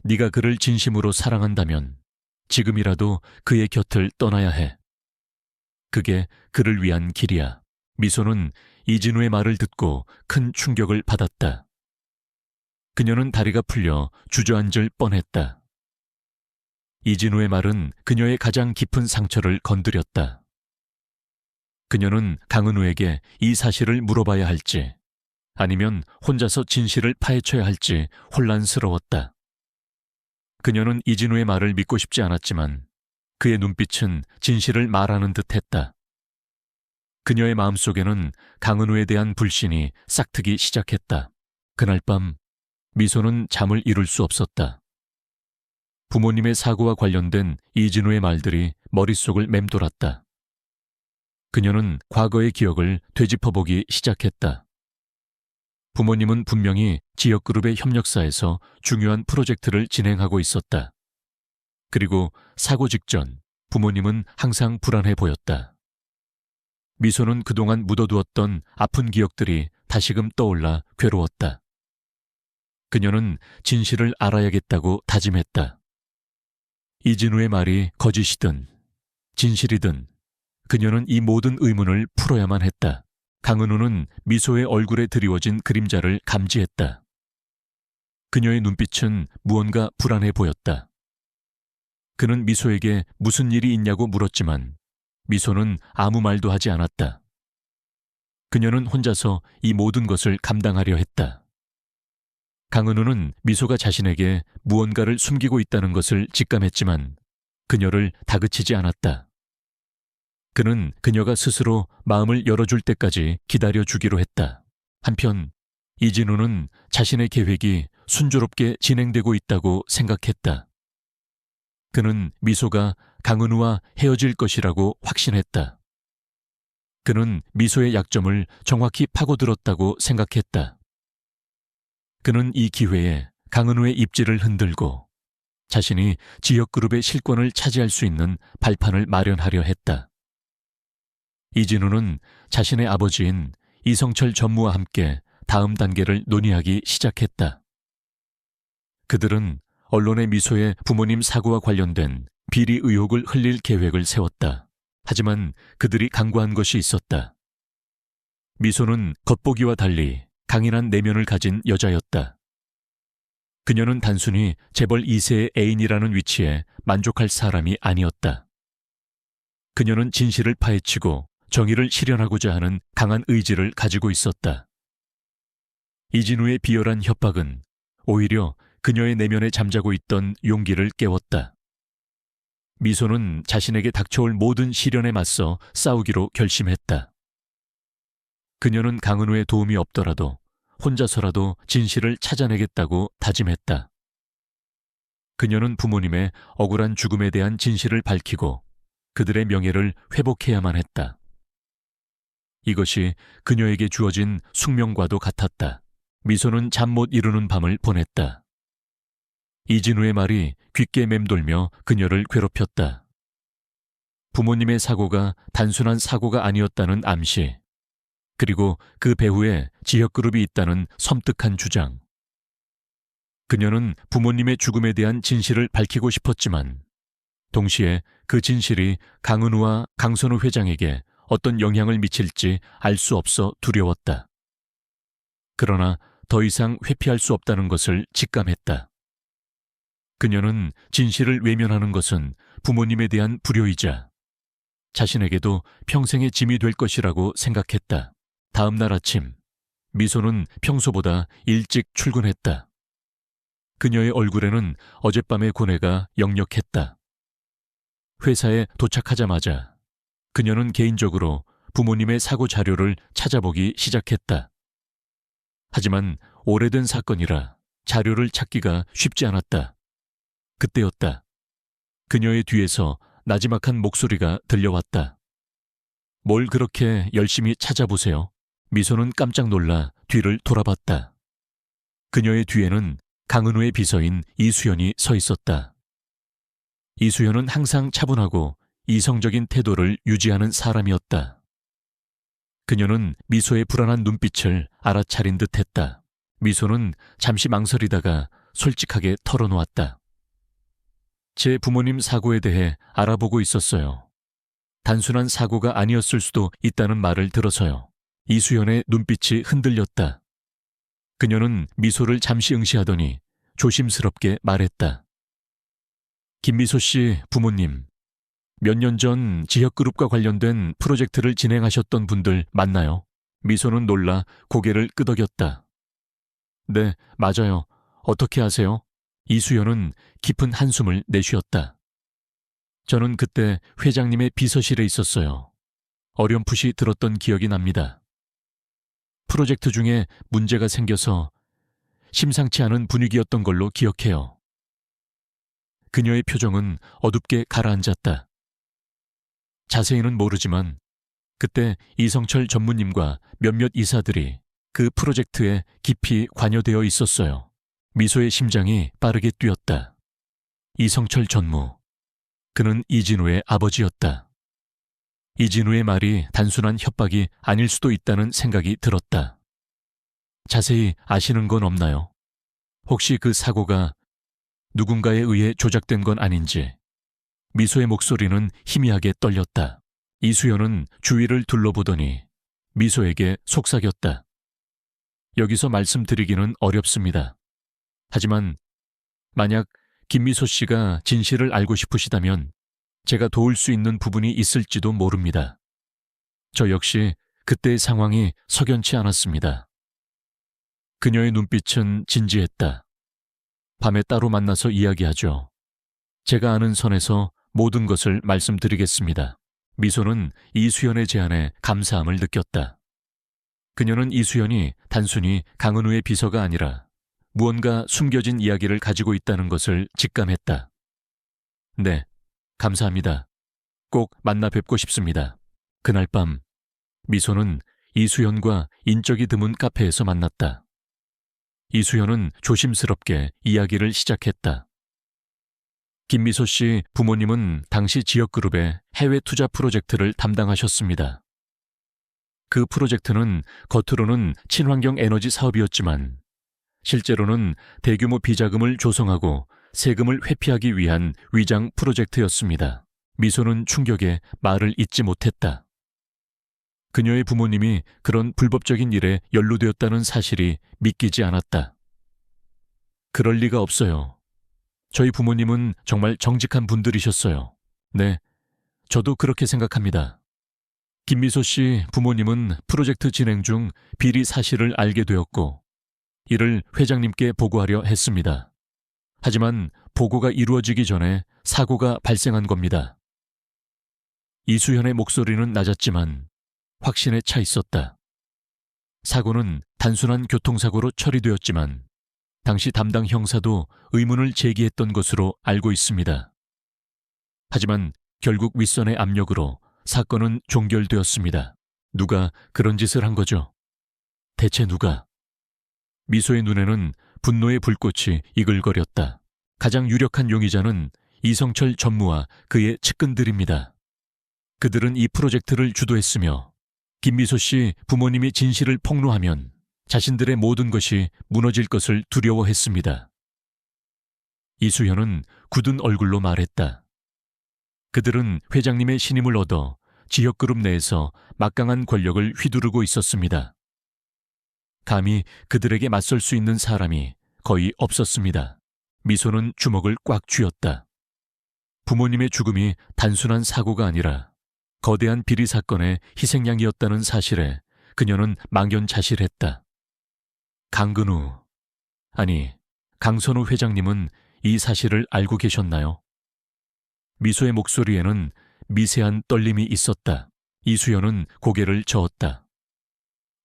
네가 그를 진심으로 사랑한다면 지금이라도 그의 곁을 떠나야 해. 그게 그를 위한 길이야. 미소는 이진우의 말을 듣고 큰 충격을 받았다. 그녀는 다리가 풀려 주저앉을 뻔했다. 이진우의 말은 그녀의 가장 깊은 상처를 건드렸다. 그녀는 강은우에게 이 사실을 물어봐야 할지, 아니면 혼자서 진실을 파헤쳐야 할지 혼란스러웠다. 그녀는 이진우의 말을 믿고 싶지 않았지만 그의 눈빛은 진실을 말하는 듯했다. 그녀의 마음속에는 강은우에 대한 불신이 싹트기 시작했다. 그날 밤 미소는 잠을 이룰 수 없었다. 부모님의 사고와 관련된 이진우의 말들이 머릿속을 맴돌았다. 그녀는 과거의 기억을 되짚어보기 시작했다. 부모님은 분명히 지역그룹의 협력사에서 중요한 프로젝트를 진행하고 있었다. 그리고 사고 직전 부모님은 항상 불안해 보였다. 미소는 그동안 묻어두었던 아픈 기억들이 다시금 떠올라 괴로웠다. 그녀는 진실을 알아야겠다고 다짐했다. 이진우의 말이 거짓이든 진실이든 그녀는 이 모든 의문을 풀어야만 했다. 강은우는 미소의 얼굴에 드리워진 그림자를 감지했다. 그녀의 눈빛은 무언가 불안해 보였다. 그는 미소에게 무슨 일이 있냐고 물었지만 미소는 아무 말도 하지 않았다. 그녀는 혼자서 이 모든 것을 감당하려 했다. 강은우는 미소가 자신에게 무언가를 숨기고 있다는 것을 직감했지만 그녀를 다그치지 않았다. 그는 그녀가 스스로 마음을 열어줄 때까지 기다려주기로 했다. 한편 이진우는 자신의 계획이 순조롭게 진행되고 있다고 생각했다. 그는 미소가 강은우와 헤어질 것이라고 확신했다. 그는 미소의 약점을 정확히 파고들었다고 생각했다. 그는 이 기회에 강은우의 입지를 흔들고 자신이 지역그룹의 실권을 차지할 수 있는 발판을 마련하려 했다. 이진우는 자신의 아버지인 이성철 전무와 함께 다음 단계를 논의하기 시작했다. 그들은 언론의 미소의 부모님 사고와 관련된 비리 의혹을 흘릴 계획을 세웠다. 하지만 그들이 강구한 것이 있었다. 미소는 겉보기와 달리 강인한 내면을 가진 여자였다. 그녀는 단순히 재벌 2세의 애인이라는 위치에 만족할 사람이 아니었다. 그녀는 진실을 파헤치고 정의를 실현하고자 하는 강한 의지를 가지고 있었다. 이진우의 비열한 협박은 오히려 그녀의 내면에 잠자고 있던 용기를 깨웠다. 미소는 자신에게 닥쳐올 모든 시련에 맞서 싸우기로 결심했다. 그녀는 강은우의 도움이 없더라도 혼자서라도 진실을 찾아내겠다고 다짐했다. 그녀는 부모님의 억울한 죽음에 대한 진실을 밝히고 그들의 명예를 회복해야만 했다. 이것이 그녀에게 주어진 숙명과도 같았다. 미소는 잠 못 이루는 밤을 보냈다. 이진우의 말이 귓게 맴돌며 그녀를 괴롭혔다. 부모님의 사고가 단순한 사고가 아니었다는 암시, 그리고 그 배후에 지역그룹이 있다는 섬뜩한 주장. 그녀는 부모님의 죽음에 대한 진실을 밝히고 싶었지만 동시에 그 진실이 강은우와 강선우 회장에게 어떤 영향을 미칠지 알 수 없어 두려웠다. 그러나 더 이상 회피할 수 없다는 것을 직감했다. 그녀는 진실을 외면하는 것은 부모님에 대한 불효이자 자신에게도 평생의 짐이 될 것이라고 생각했다. 다음 날 아침, 미소는 평소보다 일찍 출근했다. 그녀의 얼굴에는 어젯밤의 고뇌가 역력했다. 회사에 도착하자마자 그녀는 개인적으로 부모님의 사고 자료를 찾아보기 시작했다. 하지만 오래된 사건이라 자료를 찾기가 쉽지 않았다. 그때였다. 그녀의 뒤에서 나지막한 목소리가 들려왔다. 뭘 그렇게 열심히 찾아보세요? 미소는 깜짝 놀라 뒤를 돌아봤다. 그녀의 뒤에는 강은우의 비서인 이수연이 서 있었다. 이수연은 항상 차분하고 이성적인 태도를 유지하는 사람이었다. 그녀는 미소의 불안한 눈빛을 알아차린 듯했다. 미소는 잠시 망설이다가 솔직하게 털어놓았다. 제 부모님 사고에 대해 알아보고 있었어요. 단순한 사고가 아니었을 수도 있다는 말을 들어서요. 이수연의 눈빛이 흔들렸다. 그녀는 미소를 잠시 응시하더니 조심스럽게 말했다. 김미소 씨 부모님, 몇 년 전 지역그룹과 관련된 프로젝트를 진행하셨던 분들 맞나요? 미소는 놀라 고개를 끄덕였다. 네, 맞아요. 어떻게 아세요? 이수연은 깊은 한숨을 내쉬었다. 저는 그때 회장님의 비서실에 있었어요. 어렴풋이 들었던 기억이 납니다. 프로젝트 중에 문제가 생겨서 심상치 않은 분위기였던 걸로 기억해요. 그녀의 표정은 어둡게 가라앉았다. 자세히는 모르지만 그때 이성철 전무님과 몇몇 이사들이 그 프로젝트에 깊이 관여되어 있었어요. 미소의 심장이 빠르게 뛰었다. 이성철 전무. 그는 이진우의 아버지였다. 이진우의 말이 단순한 협박이 아닐 수도 있다는 생각이 들었다. 자세히 아시는 건 없나요? 혹시 그 사고가 누군가에 의해 조작된 건 아닌지. 미소의 목소리는 희미하게 떨렸다. 이수연은 주위를 둘러보더니 미소에게 속삭였다. 여기서 말씀드리기는 어렵습니다. 하지만 만약 김미소 씨가 진실을 알고 싶으시다면 제가 도울 수 있는 부분이 있을지도 모릅니다. 저 역시 그때의 상황이 석연치 않았습니다. 그녀의 눈빛은 진지했다. 밤에 따로 만나서 이야기하죠. 제가 아는 선에서 모든 것을 말씀드리겠습니다. 미소는 이수연의 제안에 감사함을 느꼈다. 그녀는 이수연이 단순히 강은우의 비서가 아니라 무언가 숨겨진 이야기를 가지고 있다는 것을 직감했다. 네, 감사합니다. 꼭 만나 뵙고 싶습니다. 그날 밤, 미소는 이수연과 인적이 드문 카페에서 만났다. 이수연은 조심스럽게 이야기를 시작했다. 김미소 씨 부모님은 당시 지역그룹의 해외 투자 프로젝트를 담당하셨습니다. 그 프로젝트는 겉으로는 친환경 에너지 사업이었지만 실제로는 대규모 비자금을 조성하고 세금을 회피하기 위한 위장 프로젝트였습니다. 미소는 충격에 말을 잇지 못했다. 그녀의 부모님이 그런 불법적인 일에 연루되었다는 사실이 믿기지 않았다. 그럴 리가 없어요. 저희 부모님은 정말 정직한 분들이셨어요. 네, 저도 그렇게 생각합니다. 김미소 씨 부모님은 프로젝트 진행 중 비리 사실을 알게 되었고 이를 회장님께 보고하려 했습니다. 하지만 보고가 이루어지기 전에 사고가 발생한 겁니다. 이수현의 목소리는 낮았지만 확신에 차 있었다. 사고는 단순한 교통사고로 처리되었지만 당시 담당 형사도 의문을 제기했던 것으로 알고 있습니다. 하지만 결국 윗선의 압력으로 사건은 종결되었습니다. 누가 그런 짓을 한 거죠? 대체 누가? 미소의 눈에는 분노의 불꽃이 이글거렸다. 가장 유력한 용의자는 이성철 전무와 그의 측근들입니다. 그들은 이 프로젝트를 주도했으며 김미소 씨 부모님이 진실을 폭로하면 자신들의 모든 것이 무너질 것을 두려워했습니다. 이수현은 굳은 얼굴로 말했다. 그들은 회장님의 신임을 얻어 지역그룹 내에서 막강한 권력을 휘두르고 있었습니다. 감히 그들에게 맞설 수 있는 사람이 거의 없었습니다. 미소는 주먹을 꽉 쥐었다. 부모님의 죽음이 단순한 사고가 아니라 거대한 비리 사건의 희생양이었다는 사실에 그녀는 망연자실했다. 강근우, 아니 강선우 회장님은 이 사실을 알고 계셨나요? 미소의 목소리에는 미세한 떨림이 있었다. 이수연은 고개를 저었다.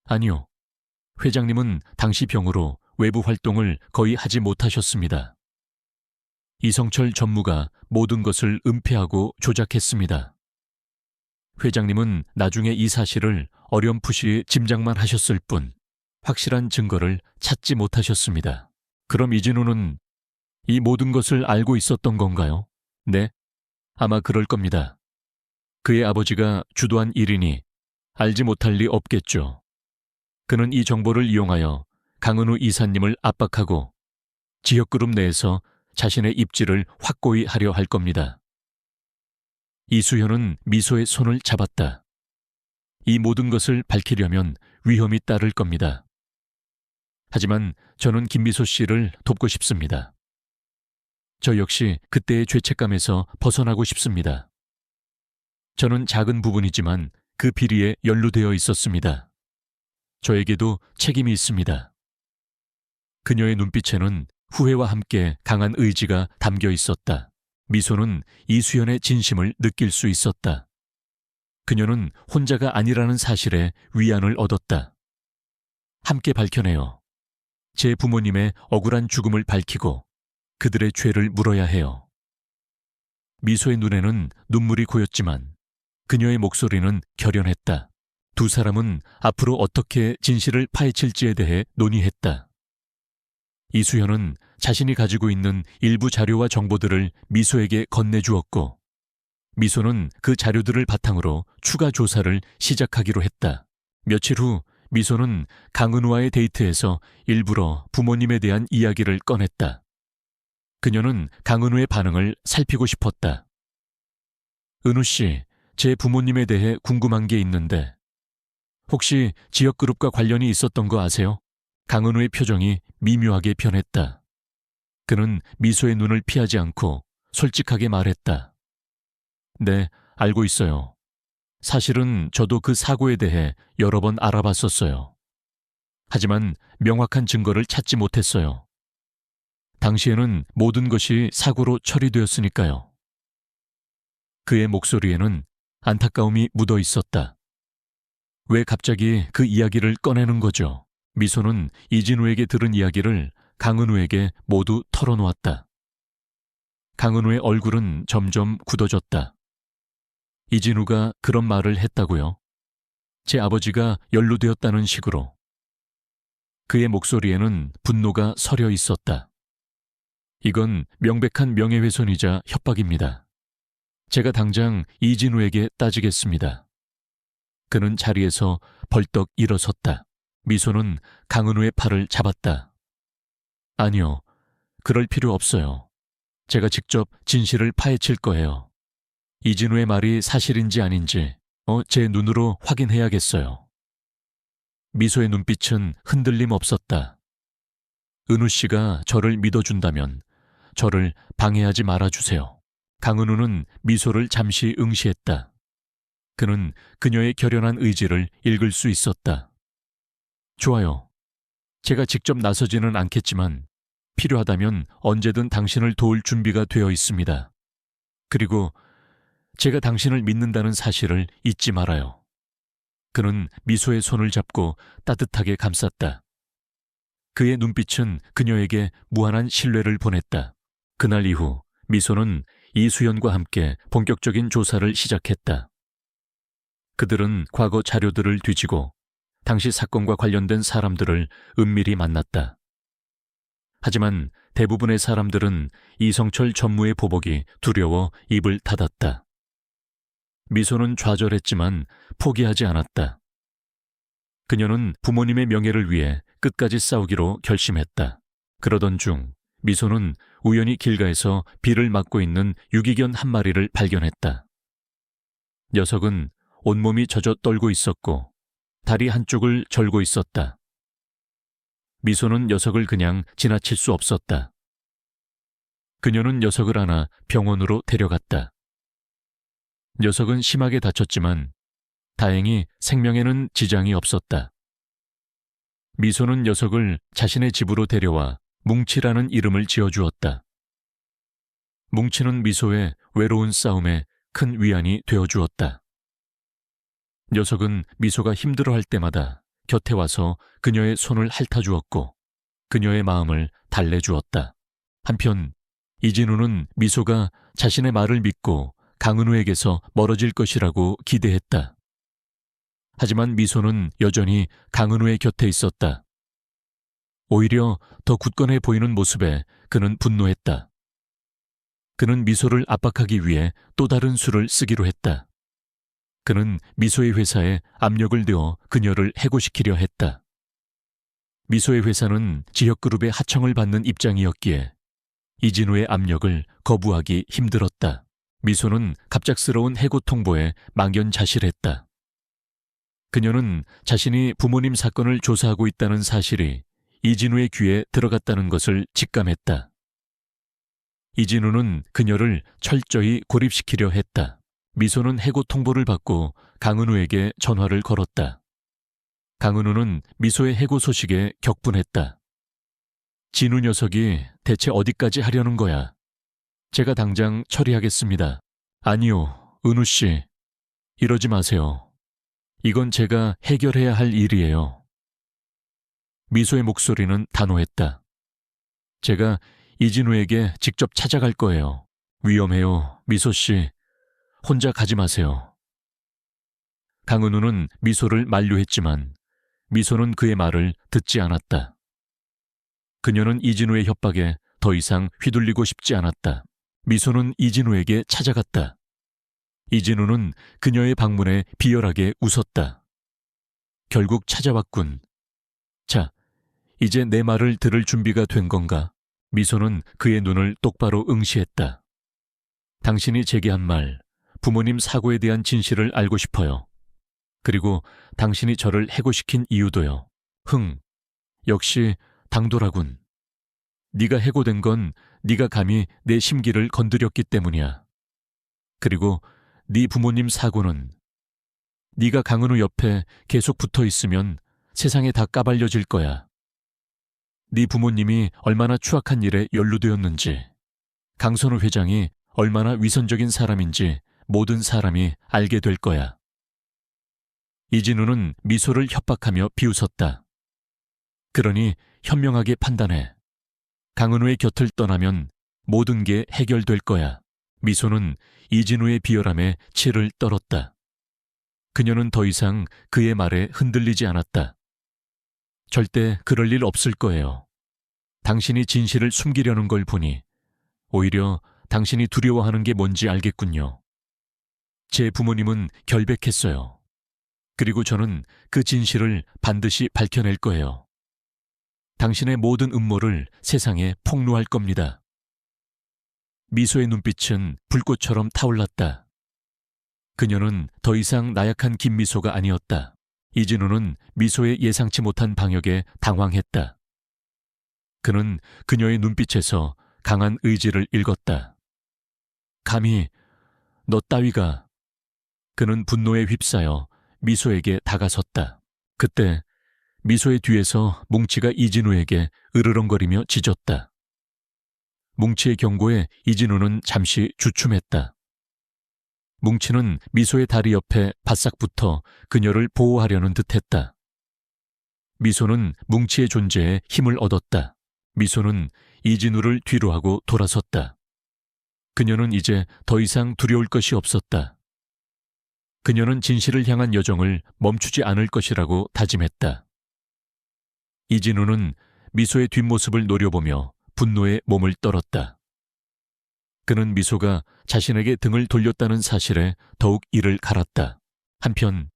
아니요. 회장님은 당시 병으로 외부 활동을 거의 하지 못하셨습니다. 이성철 전무가 모든 것을 은폐하고 조작했습니다. 회장님은 나중에 이 사실을 어렴풋이 짐작만 하셨을 뿐 확실한 증거를 찾지 못하셨습니다. 그럼 이진우는 이 모든 것을 알고 있었던 건가요? 네, 아마 그럴 겁니다. 그의 아버지가 주도한 일이니 알지 못할 리 없겠죠. 그는 이 정보를 이용하여 강은우 이사님을 압박하고 지역그룹 내에서 자신의 입지를 확고히 하려 할 겁니다. 이수현은 미소의 손을 잡았다. 이 모든 것을 밝히려면 위험이 따를 겁니다. 하지만 저는 김미소 씨를 돕고 싶습니다. 저 역시 그때의 죄책감에서 벗어나고 싶습니다. 저는 작은 부분이지만 그 비리에 연루되어 있었습니다. 저에게도 책임이 있습니다. 그녀의 눈빛에는 후회와 함께 강한 의지가 담겨 있었다. 미소는 이수연의 진심을 느낄 수 있었다. 그녀는 혼자가 아니라는 사실에 위안을 얻었다. 함께 밝혀내어 제 부모님의 억울한 죽음을 밝히고 그들의 죄를 물어야 해요. 미소의 눈에는 눈물이 고였지만 그녀의 목소리는 결연했다. 두 사람은 앞으로 어떻게 진실을 파헤칠지에 대해 논의했다. 이수현은 자신이 가지고 있는 일부 자료와 정보들을 미소에게 건네주었고 미소는 그 자료들을 바탕으로 추가 조사를 시작하기로 했다. 며칠 후 미소는 강은우와의 데이트에서 일부러 부모님에 대한 이야기를 꺼냈다. 그녀는 강은우의 반응을 살피고 싶었다. 은우 씨, 제 부모님에 대해 궁금한 게 있는데 혹시 지역그룹과 관련이 있었던 거 아세요? 강은우의 표정이 미묘하게 변했다. 그는 미소의 눈을 피하지 않고 솔직하게 말했다. 네, 알고 있어요. 사실은 저도 그 사고에 대해 여러 번 알아봤었어요. 하지만 명확한 증거를 찾지 못했어요. 당시에는 모든 것이 사고로 처리되었으니까요. 그의 목소리에는 안타까움이 묻어 있었다. 왜 갑자기 그 이야기를 꺼내는 거죠? 미소는 이진우에게 들은 이야기를 강은우에게 모두 털어놓았다. 강은우의 얼굴은 점점 굳어졌다. 이진우가 그런 말을 했다고요? 제 아버지가 연루되었다는 식으로. 그의 목소리에는 분노가 서려 있었다. 이건 명백한 명예훼손이자 협박입니다. 제가 당장 이진우에게 따지겠습니다. 그는 자리에서 벌떡 일어섰다. 미소는 강은우의 팔을 잡았다. 아니요, 그럴 필요 없어요. 제가 직접 진실을 파헤칠 거예요. 이진우의 말이 사실인지 아닌지 제 눈으로 확인해야겠어요. 미소의 눈빛은 흔들림 없었다. 은우 씨가 저를 믿어준다면 저를 방해하지 말아주세요. 강은우는 미소를 잠시 응시했다. 그는 그녀의 결연한 의지를 읽을 수 있었다. 좋아요. 제가 직접 나서지는 않겠지만 필요하다면 언제든 당신을 도울 준비가 되어 있습니다. 그리고 제가 당신을 믿는다는 사실을 잊지 말아요. 그는 미소의 손을 잡고 따뜻하게 감쌌다. 그의 눈빛은 그녀에게 무한한 신뢰를 보냈다. 그날 이후 미소는 이수연과 함께 본격적인 조사를 시작했다. 그들은 과거 자료들을 뒤지고 당시 사건과 관련된 사람들을 은밀히 만났다. 하지만 대부분의 사람들은 이성철 전무의 보복이 두려워 입을 닫았다. 미소는 좌절했지만 포기하지 않았다. 그녀는 부모님의 명예를 위해 끝까지 싸우기로 결심했다. 그러던 중 미소는 우연히 길가에서 비를 맞고 있는 유기견 한 마리를 발견했다. 녀석은 온몸이 젖어 떨고 있었고 다리 한쪽을 절고 있었다. 미소는 녀석을 그냥 지나칠 수 없었다. 그녀는 녀석을 안아 병원으로 데려갔다. 녀석은 심하게 다쳤지만 다행히 생명에는 지장이 없었다. 미소는 녀석을 자신의 집으로 데려와 뭉치라는 이름을 지어주었다. 뭉치는 미소의 외로운 싸움에 큰 위안이 되어주었다. 녀석은 미소가 힘들어할 때마다 곁에 와서 그녀의 손을 핥아주었고 그녀의 마음을 달래주었다. 한편 이진우는 미소가 자신의 말을 믿고 강은우에게서 멀어질 것이라고 기대했다. 하지만 미소는 여전히 강은우의 곁에 있었다. 오히려 더 굳건해 보이는 모습에 그는 분노했다. 그는 미소를 압박하기 위해 또 다른 수를 쓰기로 했다. 그는 미소의 회사에 압력을 넣어 그녀를 해고시키려 했다. 미소의 회사는 지역그룹의 하청을 받는 입장이었기에 이진우의 압력을 거부하기 힘들었다. 미소는 갑작스러운 해고 통보에 망연자실했다. 그녀는 자신이 부모님 사건을 조사하고 있다는 사실이 이진우의 귀에 들어갔다는 것을 직감했다. 이진우는 그녀를 철저히 고립시키려 했다. 미소는 해고 통보를 받고 강은우에게 전화를 걸었다. 강은우는 미소의 해고 소식에 격분했다. 진우 녀석이 대체 어디까지 하려는 거야? 제가 당장 처리하겠습니다. 아니요, 은우 씨. 이러지 마세요. 이건 제가 해결해야 할 일이에요. 미소의 목소리는 단호했다. 제가 이진우에게 직접 찾아갈 거예요. 위험해요, 미소 씨. 혼자 가지 마세요. 강은우는 미소를 만류했지만 미소는 그의 말을 듣지 않았다. 그녀는 이진우의 협박에 더 이상 휘둘리고 싶지 않았다. 미소는 이진우에게 찾아갔다. 이진우는 그녀의 방문에 비열하게 웃었다. 결국 찾아왔군. 자, 이제 내 말을 들을 준비가 된 건가? 미소는 그의 눈을 똑바로 응시했다. 당신이 제게 한 말, 부모님 사고에 대한 진실을 알고 싶어요. 그리고 당신이 저를 해고시킨 이유도요. 역시 당돌하군. 네가 해고된 건 네가 감히 내 심기를 건드렸기 때문이야. 그리고 네 부모님 사고는 네가 강은우 옆에 계속 붙어 있으면 세상에 다 까발려질 거야. 네 부모님이 얼마나 추악한 일에 연루되었는지, 강선우 회장이 얼마나 위선적인 사람인지 모든 사람이 알게 될 거야. 이진우는 미소를 협박하며 비웃었다. 그러니 현명하게 판단해. 강은우의 곁을 떠나면 모든 게 해결될 거야. 미소는 이진우의 비열함에 치를 떨었다. 그녀는 더 이상 그의 말에 흔들리지 않았다. 절대 그럴 일 없을 거예요. 당신이 진실을 숨기려는 걸 보니 오히려 당신이 두려워하는 게 뭔지 알겠군요. 제 부모님은 결백했어요. 그리고 저는 그 진실을 반드시 밝혀낼 거예요. 당신의 모든 음모를 세상에 폭로할 겁니다. 미소의 눈빛은 불꽃처럼 타올랐다. 그녀는 더 이상 나약한 김미소가 아니었다. 이진우는 미소의 예상치 못한 방역에 당황했다. 그는 그녀의 눈빛에서 강한 의지를 읽었다. 감히 너 따위가 그는 분노에 휩싸여 미소에게 다가섰다. 그때 미소의 뒤에서 뭉치가 이진우에게 으르렁거리며 짖었다. 뭉치의 경고에 이진우는 잠시 주춤했다. 뭉치는 미소의 다리 옆에 바싹 붙어 그녀를 보호하려는 듯했다. 미소는 뭉치의 존재에 힘을 얻었다. 미소는 이진우를 뒤로 하고 돌아섰다. 그녀는 이제 더 이상 두려울 것이 없었다. 그녀는 진실을 향한 여정을 멈추지 않을 것이라고 다짐했다. 이진우는 미소의 뒷모습을 노려보며 분노에 몸을 떨었다. 그는 미소가 자신에게 등을 돌렸다는 사실에 더욱 이를 갈았다. 한편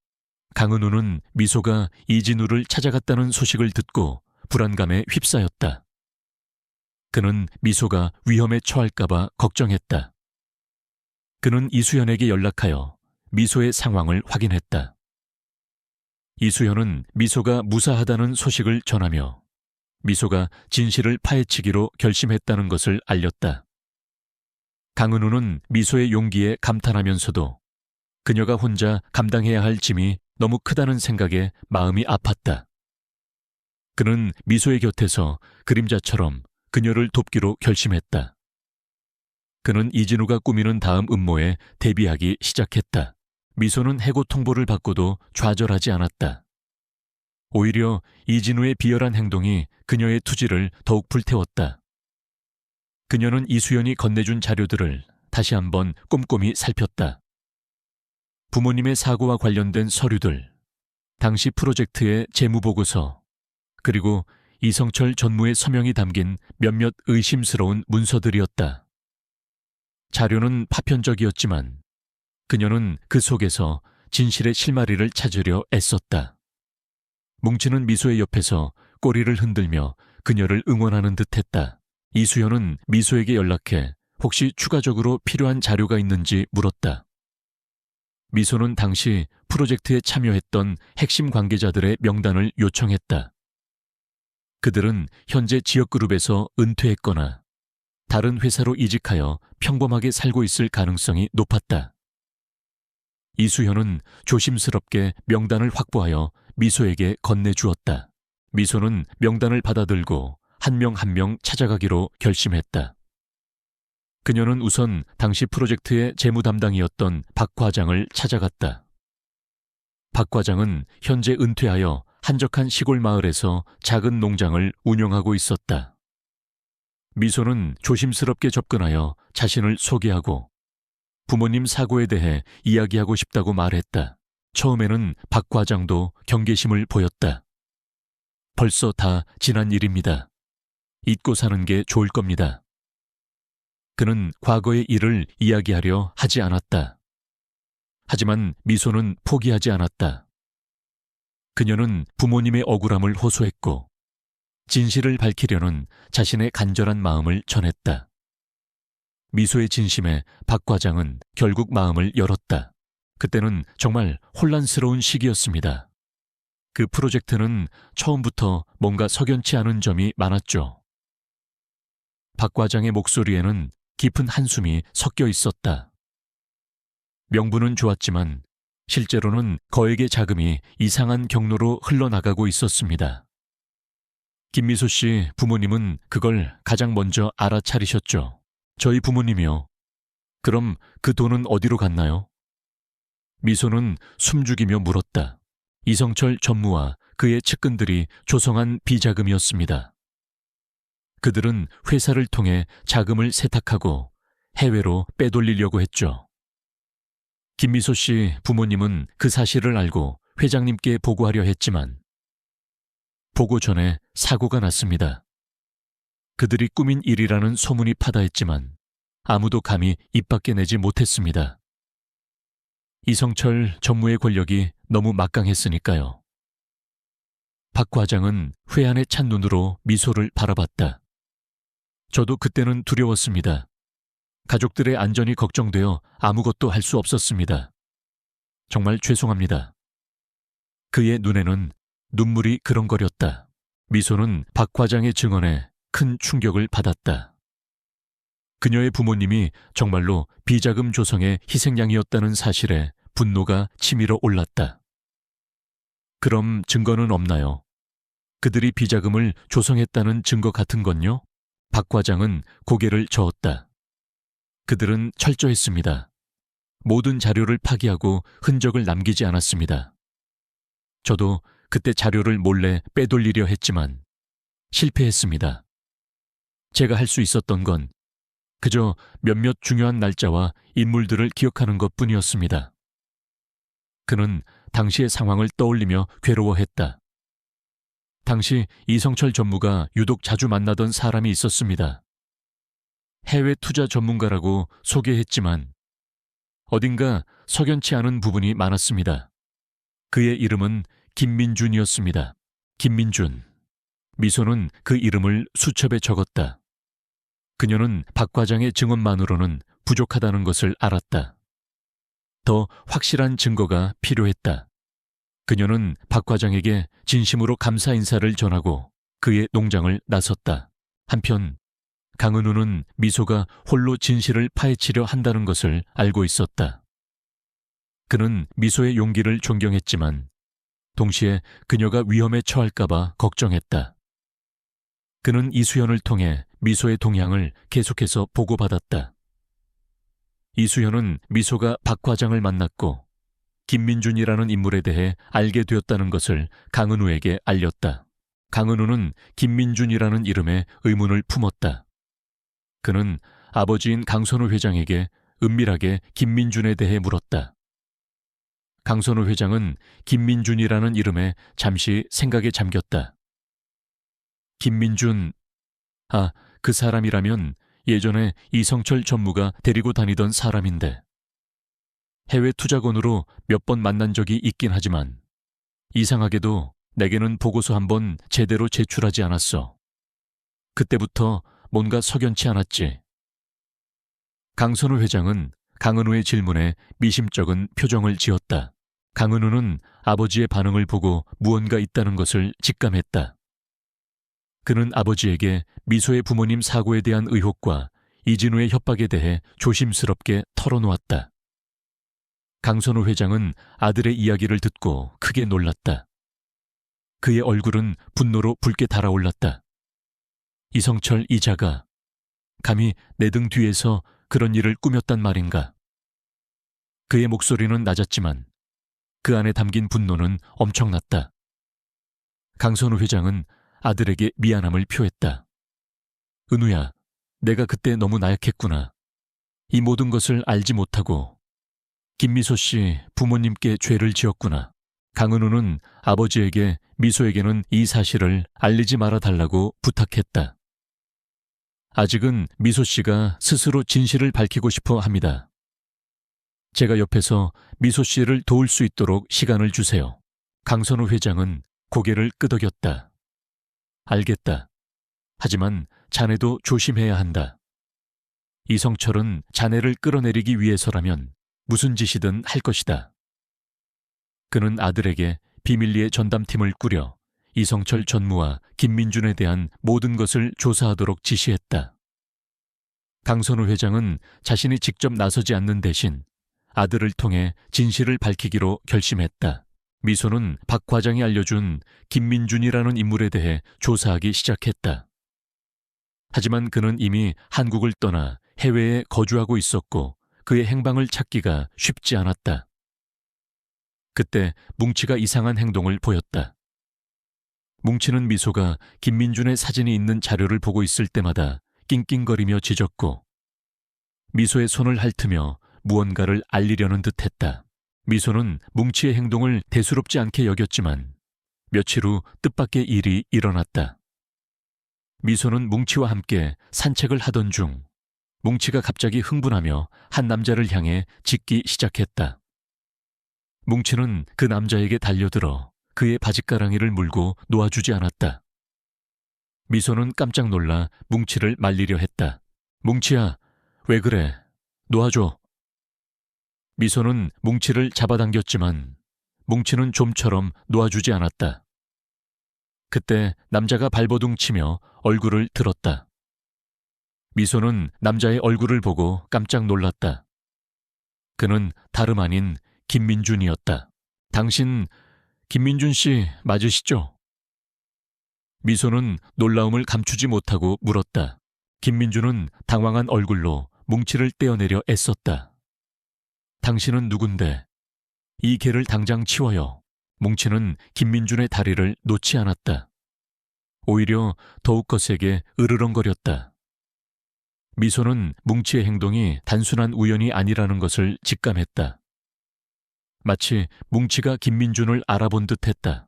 강은우는 미소가 이진우를 찾아갔다는 소식을 듣고 불안감에 휩싸였다. 그는 미소가 위험에 처할까봐 걱정했다. 그는 이수연에게 연락하여 미소의 상황을 확인했다. 이수연은 미소가 무사하다는 소식을 전하며 미소가 진실을 파헤치기로 결심했다는 것을 알렸다. 강은우는 미소의 용기에 감탄하면서도 그녀가 혼자 감당해야 할 짐이 너무 크다는 생각에 마음이 아팠다. 그는 미소의 곁에서 그림자처럼 그녀를 돕기로 결심했다. 그는 이진우가 꾸미는 다음 음모에 대비하기 시작했다. 미소는 해고 통보를 받고도 좌절하지 않았다. 오히려 이진우의 비열한 행동이 그녀의 투지를 더욱 불태웠다. 그녀는 이수연이 건네준 자료들을 다시 한번 꼼꼼히 살폈다. 부모님의 사고와 관련된 서류들, 당시 프로젝트의 재무보고서, 그리고 이성철 전무의 서명이 담긴 몇몇 의심스러운 문서들이었다. 자료는 파편적이었지만 그녀는 그 속에서 진실의 실마리를 찾으려 애썼다. 뭉치는 미소의 옆에서 꼬리를 흔들며 그녀를 응원하는 듯했다. 이수연은 미소에게 연락해 혹시 추가적으로 필요한 자료가 있는지 물었다. 미소는 당시 프로젝트에 참여했던 핵심 관계자들의 명단을 요청했다. 그들은 현재 지역그룹에서 은퇴했거나 다른 회사로 이직하여 평범하게 살고 있을 가능성이 높았다. 이수연은 조심스럽게 명단을 확보하여 미소에게 건네주었다. 미소는 명단을 받아들고 한 명 한 명 찾아가기로 결심했다. 그녀는 우선 당시 프로젝트의 재무 담당이었던 박 과장을 찾아갔다. 박 과장은 현재 은퇴하여 한적한 시골 마을에서 작은 농장을 운영하고 있었다. 미소는 조심스럽게 접근하여 자신을 소개하고 부모님 사고에 대해 이야기하고 싶다고 말했다. 처음에는 박 과장도 경계심을 보였다. 벌써 다 지난 일입니다. 잊고 사는 게 좋을 겁니다. 그는 과거의 일을 이야기하려 하지 않았다. 하지만 미소는 포기하지 않았다. 그녀는 부모님의 억울함을 호소했고 진실을 밝히려는 자신의 간절한 마음을 전했다. 미소의 진심에 박 과장은 결국 마음을 열었다. 그때는 정말 혼란스러운 시기였습니다. 그 프로젝트는 처음부터 뭔가 석연치 않은 점이 많았죠. 박 과장의 목소리에는 깊은 한숨이 섞여 있었다. 명분은 좋았지만 실제로는 거액의 자금이 이상한 경로로 흘러나가고 있었습니다. 김미소 씨 부모님은 그걸 가장 먼저 알아차리셨죠. 저희 부모님이요. 그럼 그 돈은 어디로 갔나요? 미소는 숨죽이며 물었다. 이성철 전무와 그의 측근들이 조성한 비자금이었습니다. 그들은 회사를 통해 자금을 세탁하고 해외로 빼돌리려고 했죠. 김미소 씨 부모님은 그 사실을 알고 회장님께 보고하려 했지만 보고 전에 사고가 났습니다. 그들이 꾸민 일이라는 소문이 파다했지만 아무도 감히 입 밖에 내지 못했습니다. 이성철 전무의 권력이 너무 막강했으니까요. 박 과장은 회한에 찬 눈으로 미소를 바라봤다. 저도 그때는 두려웠습니다. 가족들의 안전이 걱정되어 아무것도 할 수 없었습니다. 정말 죄송합니다. 그의 눈에는 눈물이 그렁거렸다. 미소는 박 과장의 증언에 큰 충격을 받았다. 그녀의 부모님이 정말로 비자금 조성의 희생양이었다는 사실에 분노가 치밀어 올랐다. 그럼 증거는 없나요? 그들이 비자금을 조성했다는 증거 같은 건요? 박 과장은 고개를 저었다. 그들은 철저했습니다. 모든 자료를 파기하고 흔적을 남기지 않았습니다. 저도 그때 자료를 몰래 빼돌리려 했지만 실패했습니다. 제가 할 수 있었던 건 그저 몇몇 중요한 날짜와 인물들을 기억하는 것뿐이었습니다. 그는 당시의 상황을 떠올리며 괴로워했다. 당시 이성철 전무가 유독 자주 만나던 사람이 있었습니다. 해외 투자 전문가라고 소개했지만 어딘가 석연치 않은 부분이 많았습니다. 그의 이름은 김민준이었습니다. 김민준. 미소는 그 이름을 수첩에 적었다. 그녀는 박 과장의 증언만으로는 부족하다는 것을 알았다. 더 확실한 증거가 필요했다. 그녀는 박 과장에게 진심으로 감사 인사를 전하고 그의 농장을 나섰다. 한편 강은우는 미소가 홀로 진실을 파헤치려 한다는 것을 알고 있었다. 그는 미소의 용기를 존경했지만 동시에 그녀가 위험에 처할까봐 걱정했다. 그는 이수연을 통해 미소의 동향을 계속해서 보고받았다. 이수연은 미소가 박 과장을 만났고 김민준이라는 인물에 대해 알게 되었다는 것을 강은우에게 알렸다. 강은우는 김민준이라는 이름에 의문을 품었다. 그는 아버지인 강선우 회장에게 은밀하게 김민준에 대해 물었다. 강선우 회장은 김민준이라는 이름에 잠시 생각에 잠겼다. 김민준, 그 사람이라면 예전에 이성철 전무가 데리고 다니던 사람인데 해외 투자건으로 몇 번 만난 적이 있긴 하지만 이상하게도 내게는 보고서 한 번 제대로 제출하지 않았어. 그때부터 뭔가 석연치 않았지. 강선우 회장은 강은우의 질문에 미심쩍은 표정을 지었다. 강은우는 아버지의 반응을 보고 무언가 있다는 것을 직감했다. 그는 아버지에게 미소의 부모님 사고에 대한 의혹과 이진우의 협박에 대해 조심스럽게 털어놓았다. 강선우 회장은 아들의 이야기를 듣고 크게 놀랐다. 그의 얼굴은 분노로 붉게 달아올랐다. 이성철 이자가 감히 내 등 뒤에서 그런 일을 꾸몄단 말인가. 그의 목소리는 낮았지만 그 안에 담긴 분노는 엄청났다. 강선우 회장은 아들에게 미안함을 표했다. 은우야, 내가 그때 너무 나약했구나. 이 모든 것을 알지 못하고 김미소 씨 부모님께 죄를 지었구나. 강은우는 아버지에게 미소에게는 이 사실을 알리지 말아달라고 부탁했다. 아직은 미소 씨가 스스로 진실을 밝히고 싶어 합니다. 제가 옆에서 미소 씨를 도울 수 있도록 시간을 주세요. 강선우 회장은 고개를 끄덕였다. 알겠다. 하지만 자네도 조심해야 한다. 이성철은 자네를 끌어내리기 위해서라면 무슨 짓이든 할 것이다. 그는 아들에게 비밀리에 전담팀을 꾸려 이성철 전무와 김민준에 대한 모든 것을 조사하도록 지시했다. 강선우 회장은 자신이 직접 나서지 않는 대신 아들을 통해 진실을 밝히기로 결심했다. 미소는 박 과장이 알려준 김민준이라는 인물에 대해 조사하기 시작했다. 하지만 그는 이미 한국을 떠나 해외에 거주하고 있었고 그의 행방을 찾기가 쉽지 않았다. 그때 뭉치가 이상한 행동을 보였다. 뭉치는 미소가 김민준의 사진이 있는 자료를 보고 있을 때마다 낑낑거리며 짖었고 미소의 손을 핥으며 무언가를 알리려는 듯했다. 미소는 뭉치의 행동을 대수롭지 않게 여겼지만 며칠 후 뜻밖의 일이 일어났다. 미소는 뭉치와 함께 산책을 하던 중 뭉치가 갑자기 흥분하며 한 남자를 향해 짖기 시작했다. 뭉치는 그 남자에게 달려들어 그의 바짓가랑이를 물고 놓아주지 않았다. 미소는 깜짝 놀라 뭉치를 말리려 했다. 뭉치야, 왜 그래? 놓아줘. 미소는 뭉치를 잡아당겼지만 뭉치는 좀처럼 놓아주지 않았다. 그때 남자가 발버둥 치며 얼굴을 들었다. 미소는 남자의 얼굴을 보고 깜짝 놀랐다. 그는 다름 아닌 김민준이었다. 당신 김민준 씨 맞으시죠? 미소는 놀라움을 감추지 못하고 물었다. 김민준은 당황한 얼굴로 뭉치를 떼어내려 애썼다. 당신은 누군데? 이 개를 당장 치워요. 뭉치는 김민준의 다리를 놓지 않았다. 오히려 더욱 거세게 으르렁거렸다. 미소는 뭉치의 행동이 단순한 우연이 아니라는 것을 직감했다. 마치 뭉치가 김민준을 알아본 듯 했다.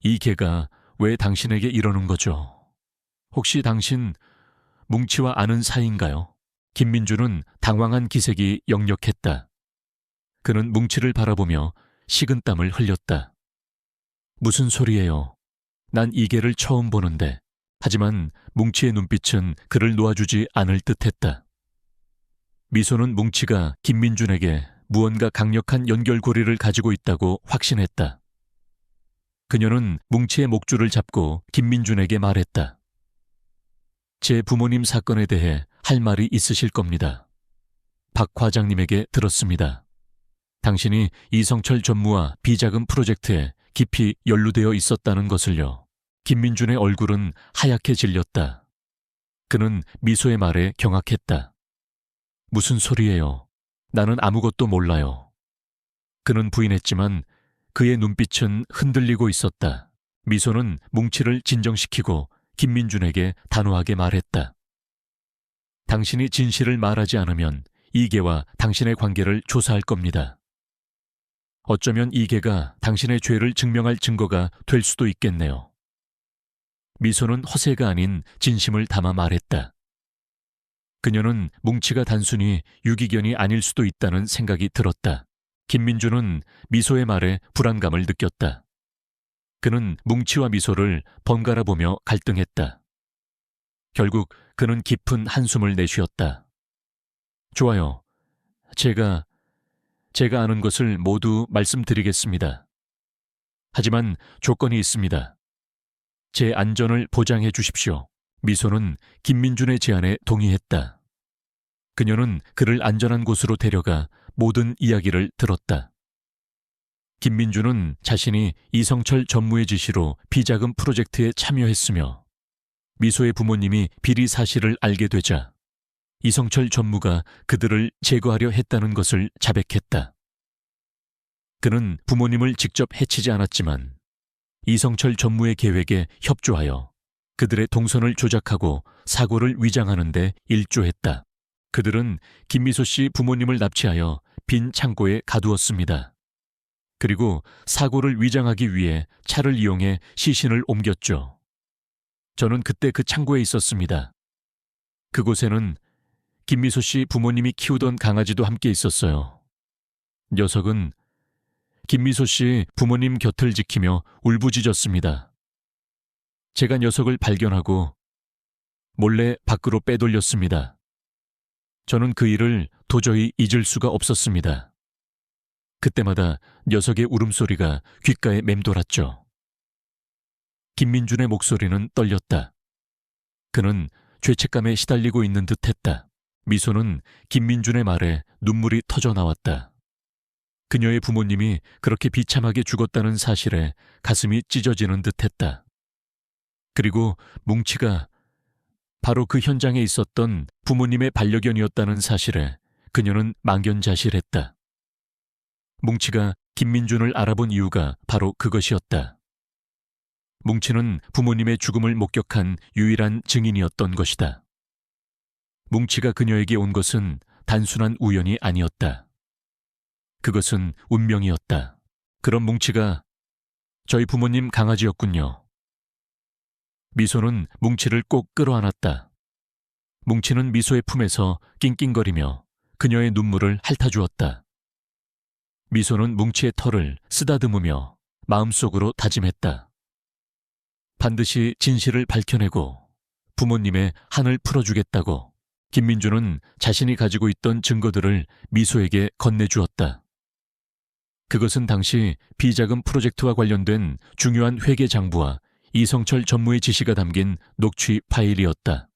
이 개가 왜 당신에게 이러는 거죠? 혹시 당신 뭉치와 아는 사이인가요? 김민준은 당황한 기색이 역력했다. 그는 뭉치를 바라보며 식은땀을 흘렸다. 무슨 소리예요? 난 이 개를 처음 보는데. 하지만 뭉치의 눈빛은 그를 놓아주지 않을 듯했다. 미소는 뭉치가 김민준에게 무언가 강력한 연결고리를 가지고 있다고 확신했다. 그녀는 뭉치의 목줄을 잡고 김민준에게 말했다. 제 부모님 사건에 대해 할 말이 있으실 겁니다. 박 과장님에게 들었습니다. 당신이 이성철 전무와 비자금 프로젝트에 깊이 연루되어 있었다는 것을요. 김민준의 얼굴은 하얗게 질렸다. 그는 미소의 말에 경악했다. 무슨 소리예요? 나는 아무것도 몰라요. 그는 부인했지만 그의 눈빛은 흔들리고 있었다. 미소는 뭉치를 진정시키고 김민준에게 단호하게 말했다. 당신이 진실을 말하지 않으면 이 개와 당신의 관계를 조사할 겁니다. 어쩌면 이 개가 당신의 죄를 증명할 증거가 될 수도 있겠네요. 미소는 허세가 아닌 진심을 담아 말했다. 그녀는 뭉치가 단순히 유기견이 아닐 수도 있다는 생각이 들었다. 김민준은 미소의 말에 불안감을 느꼈다. 그는 뭉치와 미소를 번갈아 보며 갈등했다. 결국 그는 깊은 한숨을 내쉬었다. 좋아요. 제가 아는 것을 모두 말씀드리겠습니다. 하지만 조건이 있습니다. 제 안전을 보장해 주십시오. 미소는 김민준의 제안에 동의했다. 그녀는 그를 안전한 곳으로 데려가 모든 이야기를 들었다. 김민준은 자신이 이성철 전무의 지시로 비자금 프로젝트에 참여했으며 미소의 부모님이 비리 사실을 알게 되자 이성철 전무가 그들을 제거하려 했다는 것을 자백했다. 그는 부모님을 직접 해치지 않았지만 이성철 전무의 계획에 협조하여 그들의 동선을 조작하고 사고를 위장하는 데 일조했다. 그들은 김미소 씨 부모님을 납치하여 빈 창고에 가두었습니다. 그리고 사고를 위장하기 위해 차를 이용해 시신을 옮겼죠. 저는 그때 그 창고에 있었습니다. 그곳에는 김미소 씨 부모님이 키우던 강아지도 함께 있었어요. 녀석은 김미소 씨 부모님 곁을 지키며 울부짖었습니다. 제가 녀석을 발견하고 몰래 밖으로 빼돌렸습니다. 저는 그 일을 도저히 잊을 수가 없었습니다. 그때마다 녀석의 울음소리가 귓가에 맴돌았죠. 김민준의 목소리는 떨렸다. 그는 죄책감에 시달리고 있는 듯했다. 미소는 김민준의 말에 눈물이 터져 나왔다. 그녀의 부모님이 그렇게 비참하게 죽었다는 사실에 가슴이 찢어지는 듯했다. 그리고 뭉치가 바로 그 현장에 있었던 부모님의 반려견이었다는 사실에 그녀는 망연자실했다. 뭉치가 김민준을 알아본 이유가 바로 그것이었다. 뭉치는 부모님의 죽음을 목격한 유일한 증인이었던 것이다. 뭉치가 그녀에게 온 것은 단순한 우연이 아니었다. 그것은 운명이었다. 그런 뭉치가 저희 부모님 강아지였군요. 미소는 뭉치를 꼭 끌어안았다. 뭉치는 미소의 품에서 낑낑거리며 그녀의 눈물을 핥아주었다. 미소는 뭉치의 털을 쓰다듬으며 마음속으로 다짐했다. 반드시 진실을 밝혀내고 부모님의 한을 풀어주겠다고. 김민준은 자신이 가지고 있던 증거들을 미소에게 건네주었다. 그것은 당시 비자금 프로젝트와 관련된 중요한 회계 장부와 이성철 전무의 지시가 담긴 녹취 파일이었다.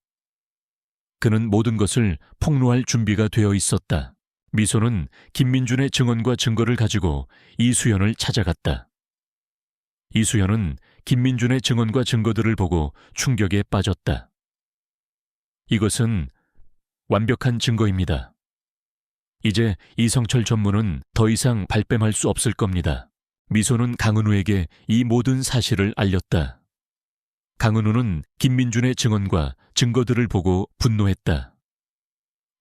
그는 모든 것을 폭로할 준비가 되어 있었다. 미소는 김민준의 증언과 증거를 가지고 이수연을 찾아갔다. 이수연은 김민준의 증언과 증거들을 보고 충격에 빠졌다. 이것은 완벽한 증거입니다. 이제 이성철 전무는 더 이상 발뺌할 수 없을 겁니다. 미소는 강은우에게 이 모든 사실을 알렸다. 강은우는 김민준의 증언과 증거들을 보고 분노했다.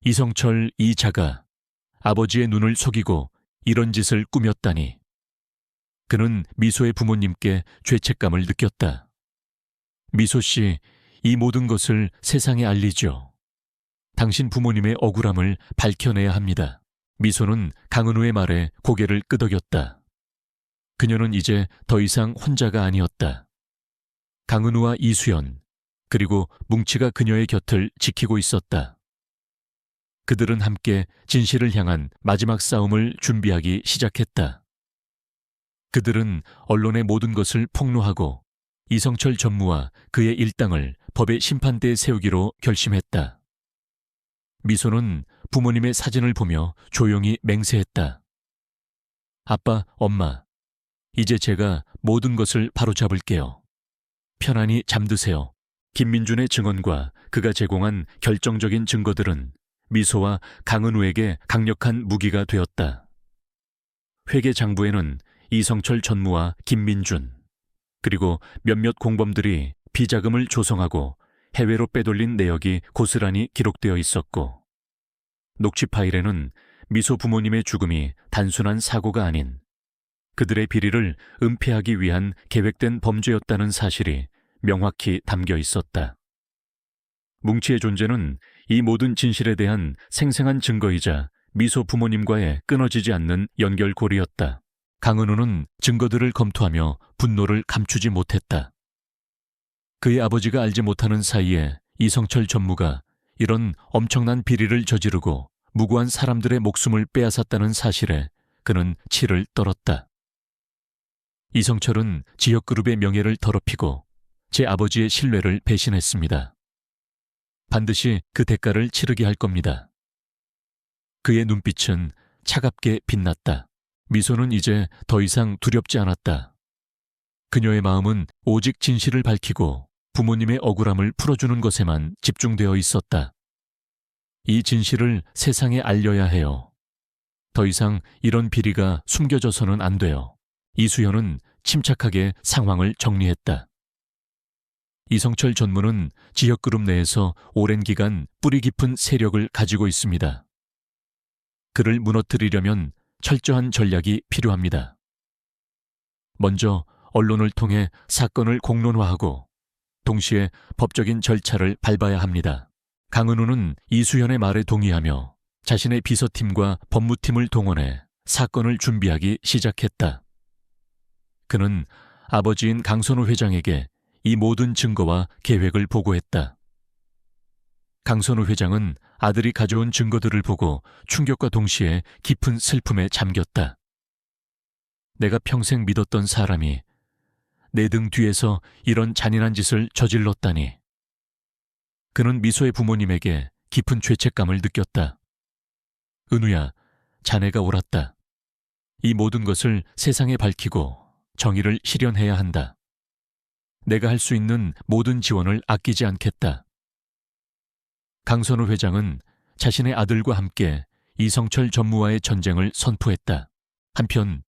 이성철 이 자가 아버지의 눈을 속이고 이런 짓을 꾸몄다니. 그는 미소의 부모님께 죄책감을 느꼈다. 미소 씨, 이 모든 것을 세상에 알리죠. 당신 부모님의 억울함을 밝혀내야 합니다. 미소는 강은우의 말에 고개를 끄덕였다. 그녀는 이제 더 이상 혼자가 아니었다. 강은우와 이수연, 그리고 뭉치가 그녀의 곁을 지키고 있었다. 그들은 함께 진실을 향한 마지막 싸움을 준비하기 시작했다. 그들은 언론의 모든 것을 폭로하고 이성철 전무와 그의 일당을 법의 심판대에 세우기로 결심했다. 미소는 부모님의 사진을 보며 조용히 맹세했다. 아빠, 엄마, 이제 제가 모든 것을 바로잡을게요. 편안히 잠드세요. 김민준의 증언과 그가 제공한 결정적인 증거들은 미소와 강은우에게 강력한 무기가 되었다. 회계장부에는 이성철 전무와 김민준, 그리고 몇몇 공범들이 비자금을 조성하고 해외로 빼돌린 내역이 고스란히 기록되어 있었고, 녹취 파일에는 미소 부모님의 죽음이 단순한 사고가 아닌 그들의 비리를 은폐하기 위한 계획된 범죄였다는 사실이 명확히 담겨 있었다. 뭉치의 존재는 이 모든 진실에 대한 생생한 증거이자 미소 부모님과의 끊어지지 않는 연결고리였다. 강은우는 증거들을 검토하며 분노를 감추지 못했다. 그의 아버지가 알지 못하는 사이에 이성철 전무가 이런 엄청난 비리를 저지르고 무고한 사람들의 목숨을 빼앗았다는 사실에 그는 치를 떨었다. 이성철은 지역그룹의 명예를 더럽히고 제 아버지의 신뢰를 배신했습니다. 반드시 그 대가를 치르게 할 겁니다. 그의 눈빛은 차갑게 빛났다. 미소는 이제 더 이상 두렵지 않았다. 그녀의 마음은 오직 진실을 밝히고 부모님의 억울함을 풀어주는 것에만 집중되어 있었다. 이 진실을 세상에 알려야 해요. 더 이상 이런 비리가 숨겨져서는 안 돼요. 이수연은 침착하게 상황을 정리했다. 이성철 전무는 지역그룹 내에서 오랜 기간 뿌리 깊은 세력을 가지고 있습니다. 그를 무너뜨리려면 철저한 전략이 필요합니다. 먼저 언론을 통해 사건을 공론화하고 동시에 법적인 절차를 밟아야 합니다. 강은우는 이수연의 말에 동의하며 자신의 비서팀과 법무팀을 동원해 사건을 준비하기 시작했다. 그는 아버지인 강선우 회장에게 이 모든 증거와 계획을 보고했다. 강선우 회장은 아들이 가져온 증거들을 보고 충격과 동시에 깊은 슬픔에 잠겼다. 내가 평생 믿었던 사람이 내 등 뒤에서 이런 잔인한 짓을 저질렀다니. 그는 미소의 부모님에게 깊은 죄책감을 느꼈다. 은우야, 자네가 옳았다. 이 모든 것을 세상에 밝히고 정의를 실현해야 한다. 내가 할 수 있는 모든 지원을 아끼지 않겠다. 강선우 회장은 자신의 아들과 함께 이성철 전무와의 전쟁을 선포했다. 한편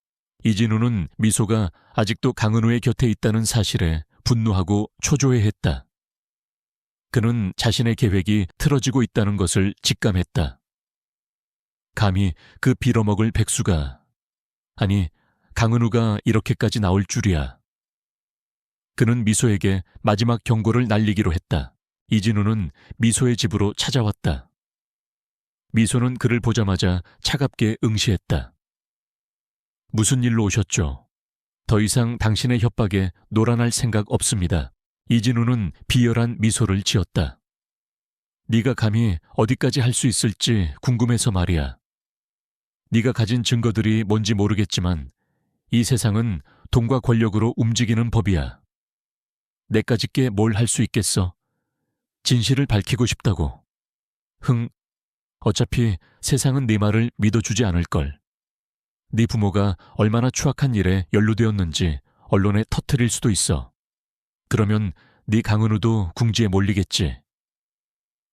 이진우는 미소가 아직도 강은우의 곁에 있다는 사실에 분노하고 초조해했다. 그는 자신의 계획이 틀어지고 있다는 것을 직감했다. 감히 그 빌어먹을 백수가, 아니 강은우가 이렇게까지 나올 줄이야. 그는 미소에게 마지막 경고를 날리기로 했다. 이진우는 미소의 집으로 찾아왔다. 미소는 그를 보자마자 차갑게 응시했다. 무슨 일로 오셨죠? 더 이상 당신의 협박에 놀아날 생각 없습니다. 이진우는 비열한 미소를 지었다. 네가 감히 어디까지 할 수 있을지 궁금해서 말이야. 네가 가진 증거들이 뭔지 모르겠지만 이 세상은 돈과 권력으로 움직이는 법이야. 내까짓게 뭘 할 수 있겠어? 진실을 밝히고 싶다고. 어차피 세상은 네 말을 믿어주지 않을걸. 네 부모가 얼마나 추악한 일에 연루되었는지 언론에 터뜨릴 수도 있어. 그러면 네 강은우도 궁지에 몰리겠지.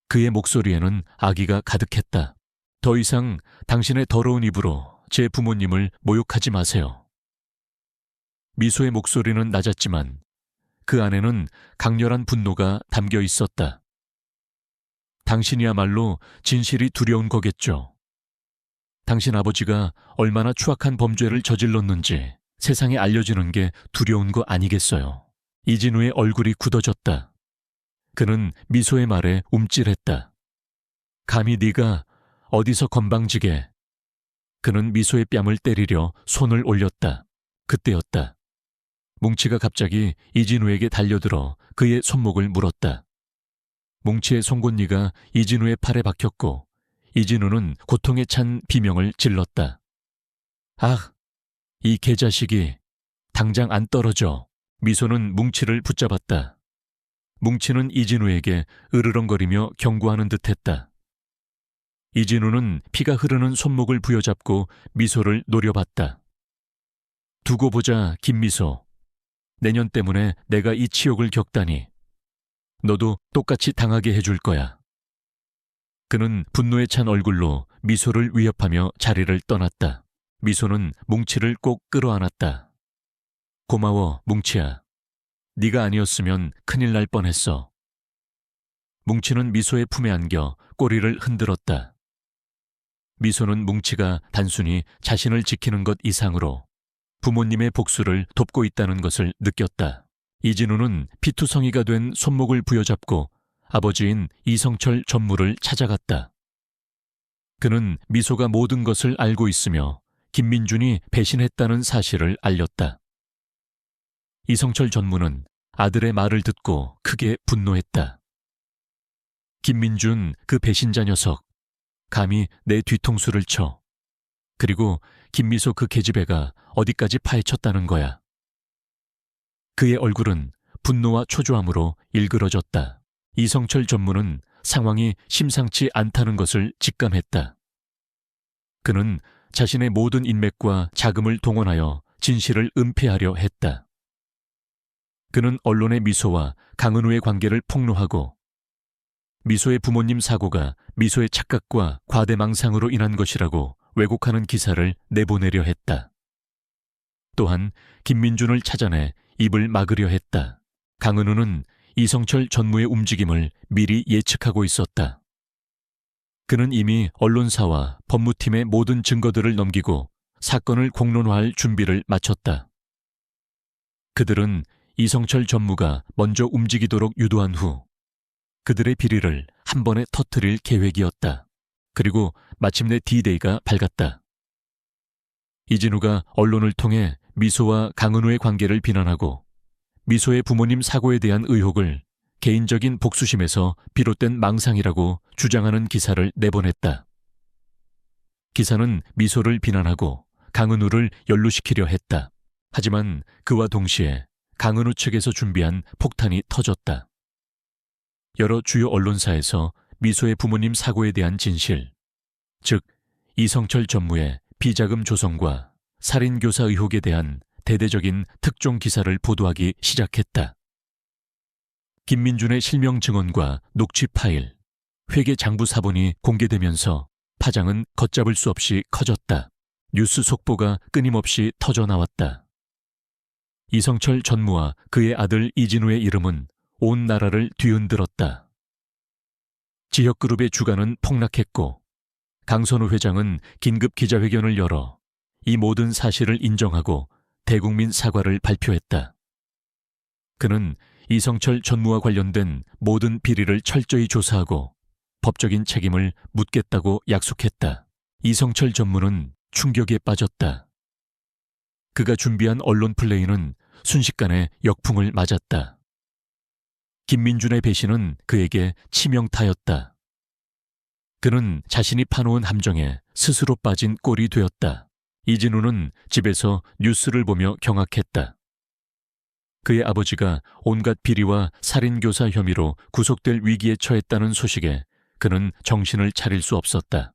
그의 목소리에는 악의가 가득했다. 더 이상 당신의 더러운 입으로 제 부모님을 모욕하지 마세요. 미소의 목소리는 낮았지만 그 안에는 강렬한 분노가 담겨 있었다. 당신이야말로 진실이 두려운 거겠죠. 당신 아버지가 얼마나 추악한 범죄를 저질렀는지 세상에 알려지는 게 두려운 거 아니겠어요. 이진우의 얼굴이 굳어졌다. 그는 미소의 말에 움찔했다. 감히 네가 어디서 건방지게. 그는 미소의 뺨을 때리려 손을 올렸다. 그때였다. 뭉치가 갑자기 이진우에게 달려들어 그의 손목을 물었다. 뭉치의 송곳니가 이진우의 팔에 박혔고 이진우는 고통에 찬 비명을 질렀다. 아, 이 개자식이 당장 안 떨어져. 미소는 뭉치를 붙잡았다. 뭉치는 이진우에게 으르렁거리며 경고하는 듯했다. 이진우는 피가 흐르는 손목을 부여잡고 미소를 노려봤다. 두고 보자, 김미소. 내년 때문에 내가 이 치욕을 겪다니. 너도 똑같이 당하게 해줄 거야. 그는 분노에 찬 얼굴로 미소를 위협하며 자리를 떠났다. 미소는 뭉치를 꼭 끌어안았다. 고마워, 뭉치야. 네가 아니었으면 큰일 날 뻔했어. 뭉치는 미소의 품에 안겨 꼬리를 흔들었다. 미소는 뭉치가 단순히 자신을 지키는 것 이상으로 부모님의 복수를 돕고 있다는 것을 느꼈다. 이진우는 피투성이가 된 손목을 부여잡고 아버지인 이성철 전무를 찾아갔다. 그는 미소가 모든 것을 알고 있으며 김민준이 배신했다는 사실을 알렸다. 이성철 전무는 아들의 말을 듣고 크게 분노했다. 김민준, 그 배신자 녀석, 감히 내 뒤통수를 쳐. 그리고 김미소 그 계집애가 어디까지 파헤쳤다는 거야. 그의 얼굴은 분노와 초조함으로 일그러졌다. 이성철 전무는 상황이 심상치 않다는 것을 직감했다. 그는 자신의 모든 인맥과 자금을 동원하여 진실을 은폐하려 했다. 그는 언론의 미소와 강은우의 관계를 폭로하고 미소의 부모님 사고가 미소의 착각과 과대망상으로 인한 것이라고 왜곡하는 기사를 내보내려 했다. 또한 김민준을 찾아내 입을 막으려 했다. 강은우는 이성철 전무의 움직임을 미리 예측하고 있었다. 그는 이미 언론사와 법무팀의 모든 증거들을 넘기고 사건을 공론화할 준비를 마쳤다. 그들은 이성철 전무가 먼저 움직이도록 유도한 후 그들의 비리를 한 번에 터뜨릴 계획이었다. 그리고 마침내 D-Day가 밝았다. 이진우가 언론을 통해 미소와 강은우의 관계를 비난하고 미소의 부모님 사고에 대한 의혹을 개인적인 복수심에서 비롯된 망상이라고 주장하는 기사를 내보냈다. 기사는 미소를 비난하고 강은우를 연루시키려 했다. 하지만 그와 동시에 강은우 측에서 준비한 폭탄이 터졌다. 여러 주요 언론사에서 미소의 부모님 사고에 대한 진실, 즉 이성철 전무의 비자금 조성과 살인교사 의혹에 대한 대대적인 특종 기사를 보도하기 시작했다. 김민준의 실명 증언과 녹취 파일, 회계 장부 사본이 공개되면서 파장은 걷잡을 수 없이 커졌다. 뉴스 속보가 끊임없이 터져 나왔다. 이성철 전무와 그의 아들 이진우의 이름은 온 나라를 뒤흔들었다. 지역그룹의 주가는 폭락했고 강선우 회장은 긴급 기자회견을 열어 이 모든 사실을 인정하고 대국민 사과를 발표했다. 그는 이성철 전무와 관련된 모든 비리를 철저히 조사하고 법적인 책임을 묻겠다고 약속했다. 이성철 전무는 충격에 빠졌다. 그가 준비한 언론 플레이는 순식간에 역풍을 맞았다. 김민준의 배신은 그에게 치명타였다. 그는 자신이 파놓은 함정에 스스로 빠진 꼴이 되었다. 이진우는 집에서 뉴스를 보며 경악했다. 그의 아버지가 온갖 비리와 살인교사 혐의로 구속될 위기에 처했다는 소식에 그는 정신을 차릴 수 없었다.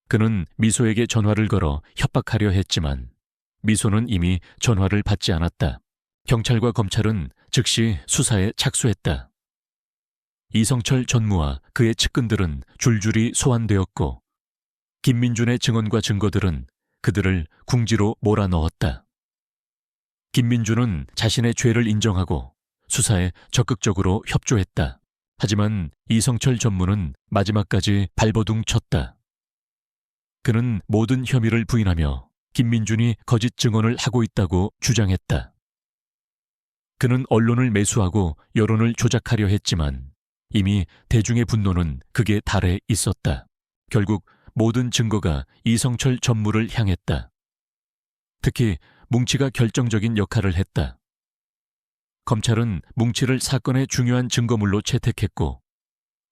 그는 미소에게 전화를 걸어 협박하려 했지만 미소는 이미 전화를 받지 않았다. 경찰과 검찰은 즉시 수사에 착수했다. 이성철 전무와 그의 측근들은 줄줄이 소환되었고 김민준의 증언과 증거들은 그들을 궁지로 몰아넣었다. 김민준은 자신의 죄를 인정하고 수사에 적극적으로 협조했다. 하지만 이성철 전무는 마지막까지 발버둥 쳤다. 그는 모든 혐의를 부인하며 김민준이 거짓 증언을 하고 있다고 주장했다. 그는 언론을 매수하고 여론을 조작하려 했지만 이미 대중의 분노는 극에 달해 있었다. 결국 모든 증거가 이성철 전무를 향했다. 특히 뭉치가 결정적인 역할을 했다. 검찰은 뭉치를 사건의 중요한 증거물로 채택했고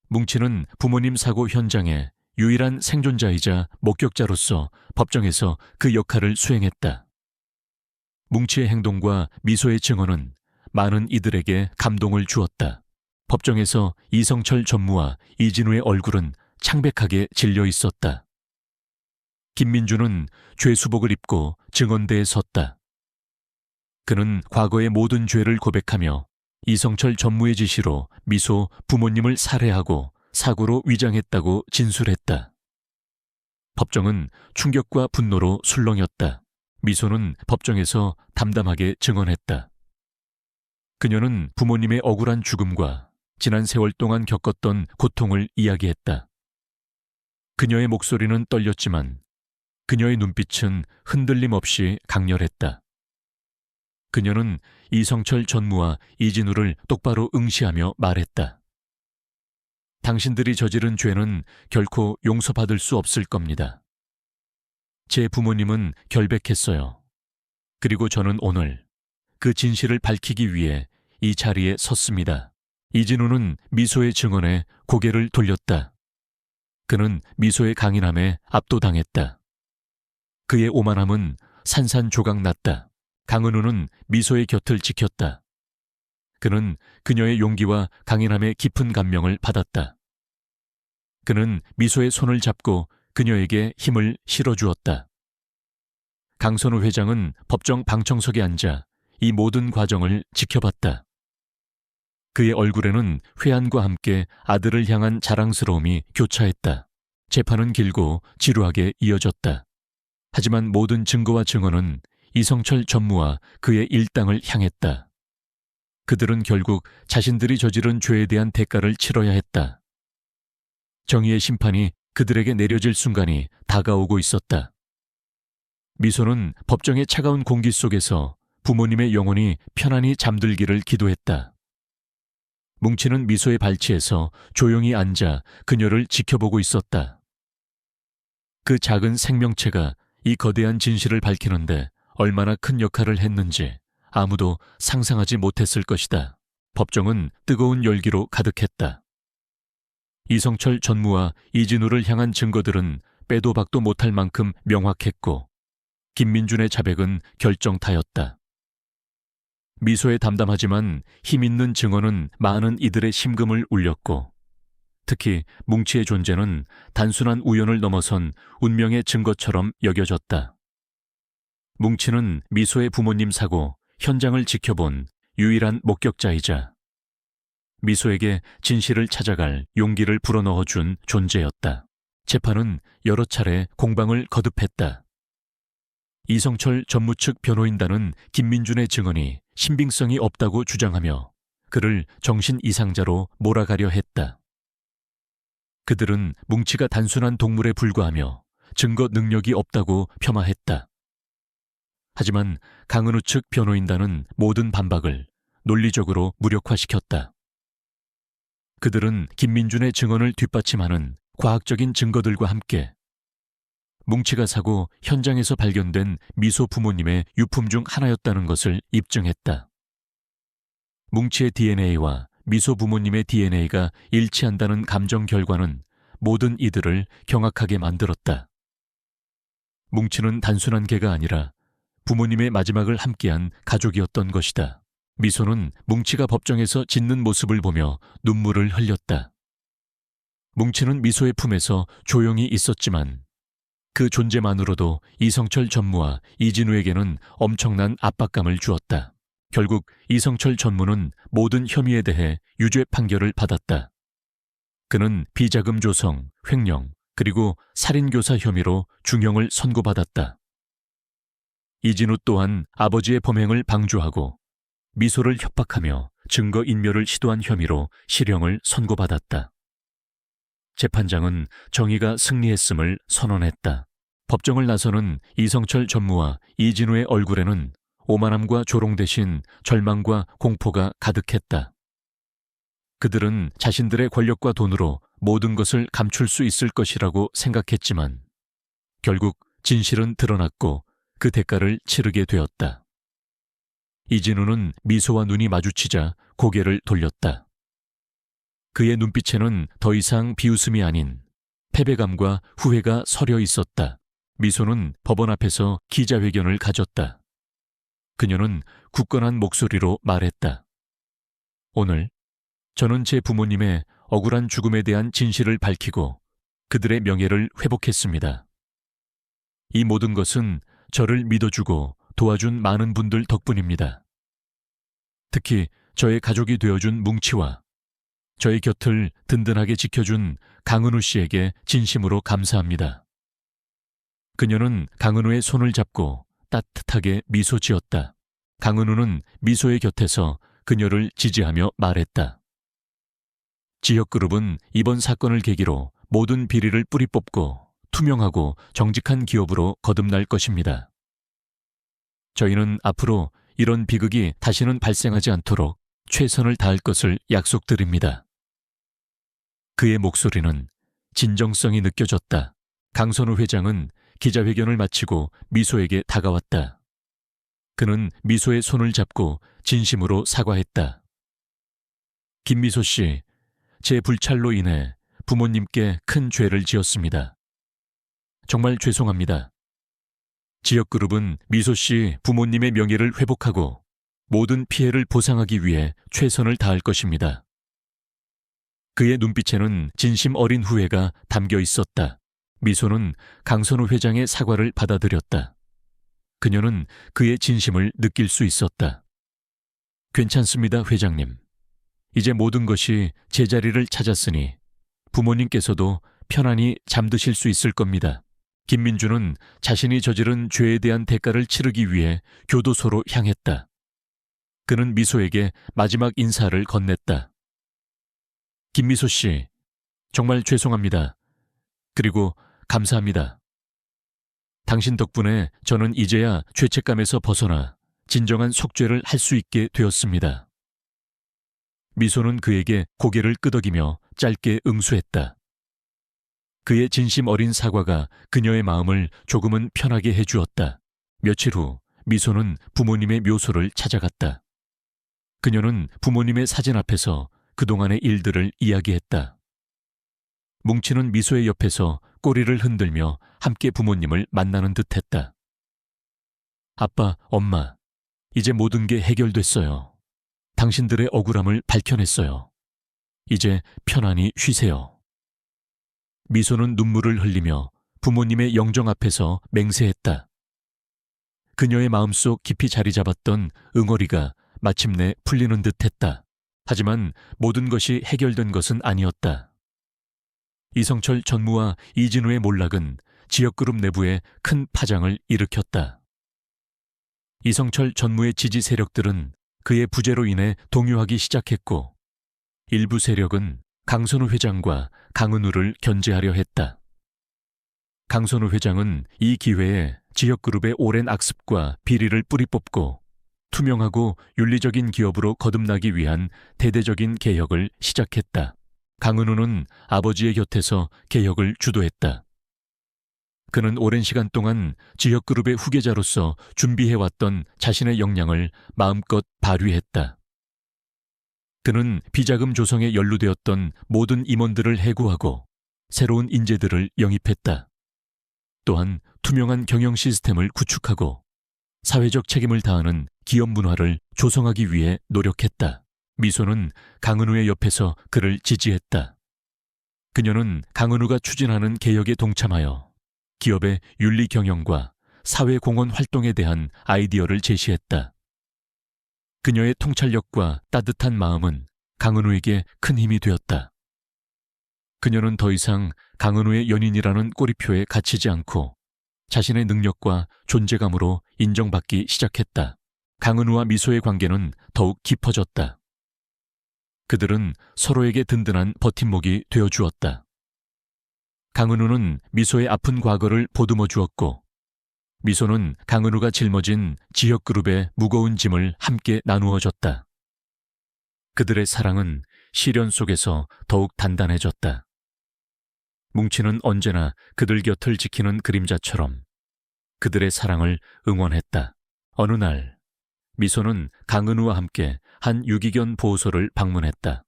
뭉치는 부모님 사고 현장에 유일한 생존자이자 목격자로서 법정에서 그 역할을 수행했다. 뭉치의 행동과 미소의 증언은 많은 이들에게 감동을 주었다. 법정에서 이성철 전무와 이진우의 얼굴은 창백하게 질려 있었다. 김민준은 죄수복을 입고 증언대에 섰다. 그는 과거의 모든 죄를 고백하며 이성철 전무의 지시로 미소 부모님을 살해하고 사고로 위장했다고 진술했다. 법정은 충격과 분노로 술렁였다. 미소는 법정에서 담담하게 증언했다. 그녀는 부모님의 억울한 죽음과 지난 세월 동안 겪었던 고통을 이야기했다. 그녀의 목소리는 떨렸지만 그녀의 눈빛은 흔들림 없이 강렬했다. 그녀는 이성철 전무와 이진우를 똑바로 응시하며 말했다. 당신들이 저지른 죄는 결코 용서받을 수 없을 겁니다. 제 부모님은 결백했어요. 그리고 저는 오늘 그 진실을 밝히기 위해 이 자리에 섰습니다. 이진우는 미소의 증언에 고개를 돌렸다. 그는 미소의 강인함에 압도당했다. 그의 오만함은 산산조각났다. 강은우는 미소의 곁을 지켰다. 그는 그녀의 용기와 강인함에 깊은 감명을 받았다. 그는 미소의 손을 잡고 그녀에게 힘을 실어주었다. 강선우 회장은 법정 방청석에 앉아 이 모든 과정을 지켜봤다. 그의 얼굴에는 회한과 함께 아들을 향한 자랑스러움이 교차했다. 재판은 길고 지루하게 이어졌다. 하지만 모든 증거와 증언은 이성철 전무와 그의 일당을 향했다. 그들은 결국 자신들이 저지른 죄에 대한 대가를 치러야 했다. 정의의 심판이 그들에게 내려질 순간이 다가오고 있었다. 미소는 법정의 차가운 공기 속에서 부모님의 영혼이 편안히 잠들기를 기도했다. 뭉치는 미소의 발치에서 조용히 앉아 그녀를 지켜보고 있었다. 그 작은 생명체가 이 거대한 진실을 밝히는데 얼마나 큰 역할을 했는지 아무도 상상하지 못했을 것이다. 법정은 뜨거운 열기로 가득했다. 이성철 전무와 이진우를 향한 증거들은 빼도 박도 못할 만큼 명확했고 김민준의 자백은 결정타였다. 미소의 담담하지만 힘있는 증언은 많은 이들의 심금을 울렸고 특히 뭉치의 존재는 단순한 우연을 넘어선 운명의 증거처럼 여겨졌다. 뭉치는 미소의 부모님 사고 현장을 지켜본 유일한 목격자이자 미소에게 진실을 찾아갈 용기를 불어넣어준 존재였다. 재판은 여러 차례 공방을 거듭했다. 이성철 전무 측 변호인단은 김민준의 증언이 신빙성이 없다고 주장하며 그를 정신 이상자로 몰아가려 했다. 그들은 뭉치가 단순한 동물에 불과하며 증거 능력이 없다고 폄하했다. 하지만 강은우 측 변호인단은 모든 반박을 논리적으로 무력화시켰다. 그들은 김민준의 증언을 뒷받침하는 과학적인 증거들과 함께 뭉치가 사고 현장에서 발견된 미소 부모님의 유품 중 하나였다는 것을 입증했다. 뭉치의 DNA와 미소 부모님의 DNA가 일치한다는 감정 결과는 모든 이들을 경악하게 만들었다. 뭉치는 단순한 개가 아니라 부모님의 마지막을 함께한 가족이었던 것이다. 미소는 뭉치가 법정에서 짖는 모습을 보며 눈물을 흘렸다. 뭉치는 미소의 품에서 조용히 있었지만 그 존재만으로도 이성철 전무와 이진우에게는 엄청난 압박감을 주었다. 결국 이성철 전무는 모든 혐의에 대해 유죄 판결을 받았다. 그는 비자금 조성, 횡령, 그리고 살인교사 혐의로 중형을 선고받았다. 이진우 또한 아버지의 범행을 방조하고 미소를 협박하며 증거인멸을 시도한 혐의로 실형을 선고받았다. 재판장은 정의가 승리했음을 선언했다. 법정을 나서는 이성철 전무와 이진우의 얼굴에는 오만함과 조롱 대신 절망과 공포가 가득했다. 그들은 자신들의 권력과 돈으로 모든 것을 감출 수 있을 것이라고 생각했지만 결국 진실은 드러났고 그 대가를 치르게 되었다. 이진우는 미소와 눈이 마주치자 고개를 돌렸다. 그의 눈빛에는 더 이상 비웃음이 아닌 패배감과 후회가 서려 있었다. 미소는 법원 앞에서 기자회견을 가졌다. 그녀는 굳건한 목소리로 말했다. 오늘 저는 제 부모님의 억울한 죽음에 대한 진실을 밝히고 그들의 명예를 회복했습니다. 이 모든 것은 저를 믿어주고 도와준 많은 분들 덕분입니다. 특히 저의 가족이 되어준 뭉치와 저의 곁을 든든하게 지켜준 강은우 씨에게 진심으로 감사합니다. 그녀는 강은우의 손을 잡고 따뜻하게 미소 지었다. 강은우는 미소의 곁에서 그녀를 지지하며 말했다. 지역그룹은 이번 사건을 계기로 모든 비리를 뿌리 뽑고 투명하고 정직한 기업으로 거듭날 것입니다. 저희는 앞으로 이런 비극이 다시는 발생하지 않도록 최선을 다할 것을 약속드립니다. 그의 목소리는 진정성이 느껴졌다. 강선우 회장은 기자회견을 마치고 미소에게 다가왔다. 그는 미소의 손을 잡고 진심으로 사과했다. 김미소 씨, 제 불찰로 인해 부모님께 큰 죄를 지었습니다. 정말 죄송합니다. 지역그룹은 미소 씨 부모님의 명예를 회복하고 모든 피해를 보상하기 위해 최선을 다할 것입니다. 그의 눈빛에는 진심 어린 후회가 담겨 있었다. 미소는 강선우 회장의 사과를 받아들였다. 그녀는 그의 진심을 느낄 수 있었다. 괜찮습니다, 회장님. 이제 모든 것이 제자리를 찾았으니 부모님께서도 편안히 잠드실 수 있을 겁니다. 김민주는 자신이 저지른 죄에 대한 대가를 치르기 위해 교도소로 향했다. 그는 미소에게 마지막 인사를 건넸다. 김미소 씨, 정말 죄송합니다. 그리고 감사합니다. 당신 덕분에 저는 이제야 죄책감에서 벗어나 진정한 속죄를 할 수 있게 되었습니다. 미소는 그에게 고개를 끄덕이며 짧게 응수했다. 그의 진심 어린 사과가 그녀의 마음을 조금은 편하게 해주었다. 며칠 후 미소는 부모님의 묘소를 찾아갔다. 그녀는 부모님의 사진 앞에서 그동안의 일들을 이야기했다. 뭉치는 미소의 옆에서 꼬리를 흔들며 함께 부모님을 만나는 듯했다. 아빠, 엄마, 이제 모든 게 해결됐어요. 당신들의 억울함을 밝혀냈어요. 이제 편안히 쉬세요. 미소는 눈물을 흘리며 부모님의 영정 앞에서 맹세했다. 그녀의 마음속 깊이 자리 잡았던 응어리가 마침내 풀리는 듯했다. 하지만 모든 것이 해결된 것은 아니었다. 이성철 전무와 이진우의 몰락은 지역그룹 내부에 큰 파장을 일으켰다. 이성철 전무의 지지 세력들은 그의 부재로 인해 동요하기 시작했고 일부 세력은 강선우 회장과 강은우를 견제하려 했다. 강선우 회장은 이 기회에 지역그룹의 오랜 악습과 비리를 뿌리 뽑고 투명하고 윤리적인 기업으로 거듭나기 위한 대대적인 개혁을 시작했다. 강은우는 아버지의 곁에서 개혁을 주도했다. 그는 오랜 시간 동안 지역그룹의 후계자로서 준비해왔던 자신의 역량을 마음껏 발휘했다. 그는 비자금 조성에 연루되었던 모든 임원들을 해고하고 새로운 인재들을 영입했다. 또한 투명한 경영 시스템을 구축하고 사회적 책임을 다하는 기업 문화를 조성하기 위해 노력했다. 미소는 강은우의 옆에서 그를 지지했다. 그녀는 강은우가 추진하는 개혁에 동참하여 기업의 윤리 경영과 사회 공헌 활동에 대한 아이디어를 제시했다. 그녀의 통찰력과 따뜻한 마음은 강은우에게 큰 힘이 되었다. 그녀는 더 이상 강은우의 연인이라는 꼬리표에 갇히지 않고 자신의 능력과 존재감으로 인정받기 시작했다. 강은우와 미소의 관계는 더욱 깊어졌다. 그들은 서로에게 든든한 버팀목이 되어주었다. 강은우는 미소의 아픈 과거를 보듬어 주었고, 미소는 강은우가 짊어진 지역그룹의 무거운 짐을 함께 나누어 줬다. 그들의 사랑은 시련 속에서 더욱 단단해졌다. 뭉치는 언제나 그들 곁을 지키는 그림자처럼 그들의 사랑을 응원했다. 어느 날 미소는 강은우와 함께 한 유기견 보호소를 방문했다.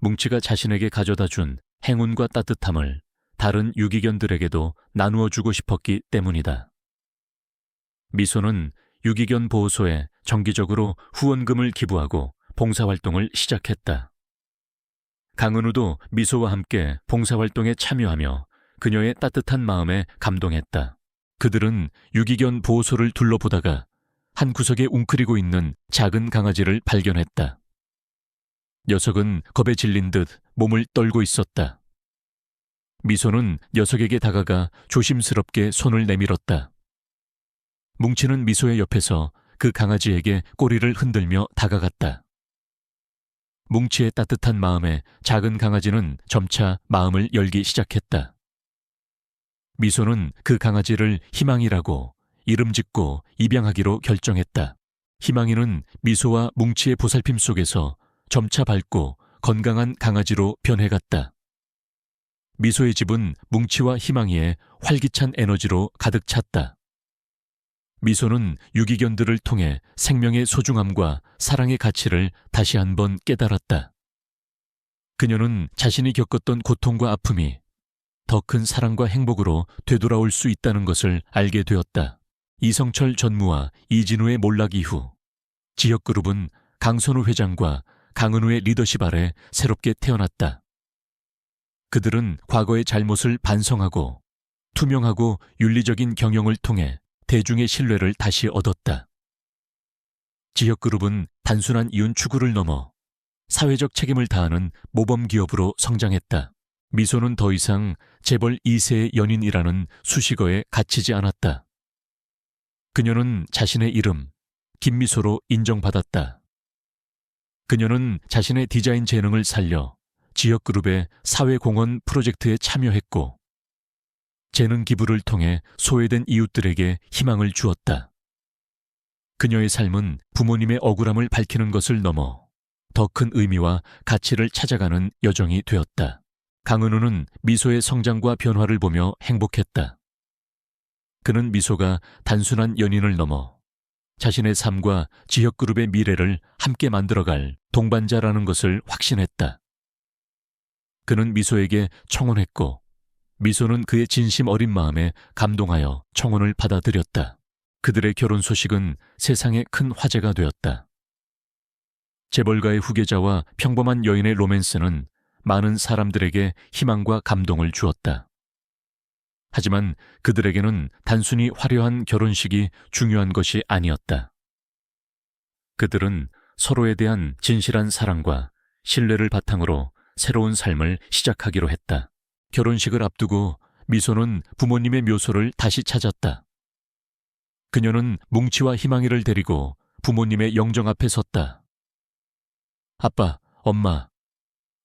뭉치가 자신에게 가져다 준 행운과 따뜻함을 다른 유기견들에게도 나누어 주고 싶었기 때문이다. 미소는 유기견 보호소에 정기적으로 후원금을 기부하고 봉사활동을 시작했다. 강은우도 미소와 함께 봉사활동에 참여하며 그녀의 따뜻한 마음에 감동했다. 그들은 유기견 보호소를 둘러보다가 한 구석에 웅크리고 있는 작은 강아지를 발견했다. 녀석은 겁에 질린 듯 몸을 떨고 있었다. 미소는 녀석에게 다가가 조심스럽게 손을 내밀었다. 뭉치는 미소의 옆에서 그 강아지에게 꼬리를 흔들며 다가갔다. 뭉치의 따뜻한 마음에 작은 강아지는 점차 마음을 열기 시작했다. 미소는 그 강아지를 희망이라고 이름 짓고 입양하기로 결정했다. 희망이는 미소와 뭉치의 보살핌 속에서 점차 밝고 건강한 강아지로 변해갔다. 미소의 집은 뭉치와 희망이의 활기찬 에너지로 가득 찼다. 미소는 유기견들을 통해 생명의 소중함과 사랑의 가치를 다시 한번 깨달았다. 그녀는 자신이 겪었던 고통과 아픔이 더 큰 사랑과 행복으로 되돌아올 수 있다는 것을 알게 되었다. 이성철 전무와 이진우의 몰락 이후 지역그룹은 강선우 회장과 강은우의 리더십 아래 새롭게 태어났다. 그들은 과거의 잘못을 반성하고 투명하고 윤리적인 경영을 통해 대중의 신뢰를 다시 얻었다. 지역그룹은 단순한 이윤 추구를 넘어 사회적 책임을 다하는 모범기업으로 성장했다. 미소는 더 이상 재벌 2세의 연인이라는 수식어에 갇히지 않았다. 그녀는 자신의 이름, 김미소로 인정받았다. 그녀는 자신의 디자인 재능을 살려 지역그룹의 사회공헌 프로젝트에 참여했고, 재능 기부를 통해 소외된 이웃들에게 희망을 주었다. 그녀의 삶은 부모님의 억울함을 밝히는 것을 넘어 더 큰 의미와 가치를 찾아가는 여정이 되었다. 강은우는 미소의 성장과 변화를 보며 행복했다. 그는 미소가 단순한 연인을 넘어 자신의 삶과 지역그룹의 미래를 함께 만들어갈 동반자라는 것을 확신했다. 그는 미소에게 청혼했고, 미소는 그의 진심 어린 마음에 감동하여 청혼을 받아들였다. 그들의 결혼 소식은 세상에 큰 화제가 되었다. 재벌가의 후계자와 평범한 여인의 로맨스는 많은 사람들에게 희망과 감동을 주었다. 하지만 그들에게는 단순히 화려한 결혼식이 중요한 것이 아니었다. 그들은 서로에 대한 진실한 사랑과 신뢰를 바탕으로 새로운 삶을 시작하기로 했다. 결혼식을 앞두고 미소는 부모님의 묘소를 다시 찾았다. 그녀는 뭉치와 희망이를 데리고 부모님의 영정 앞에 섰다. 아빠, 엄마,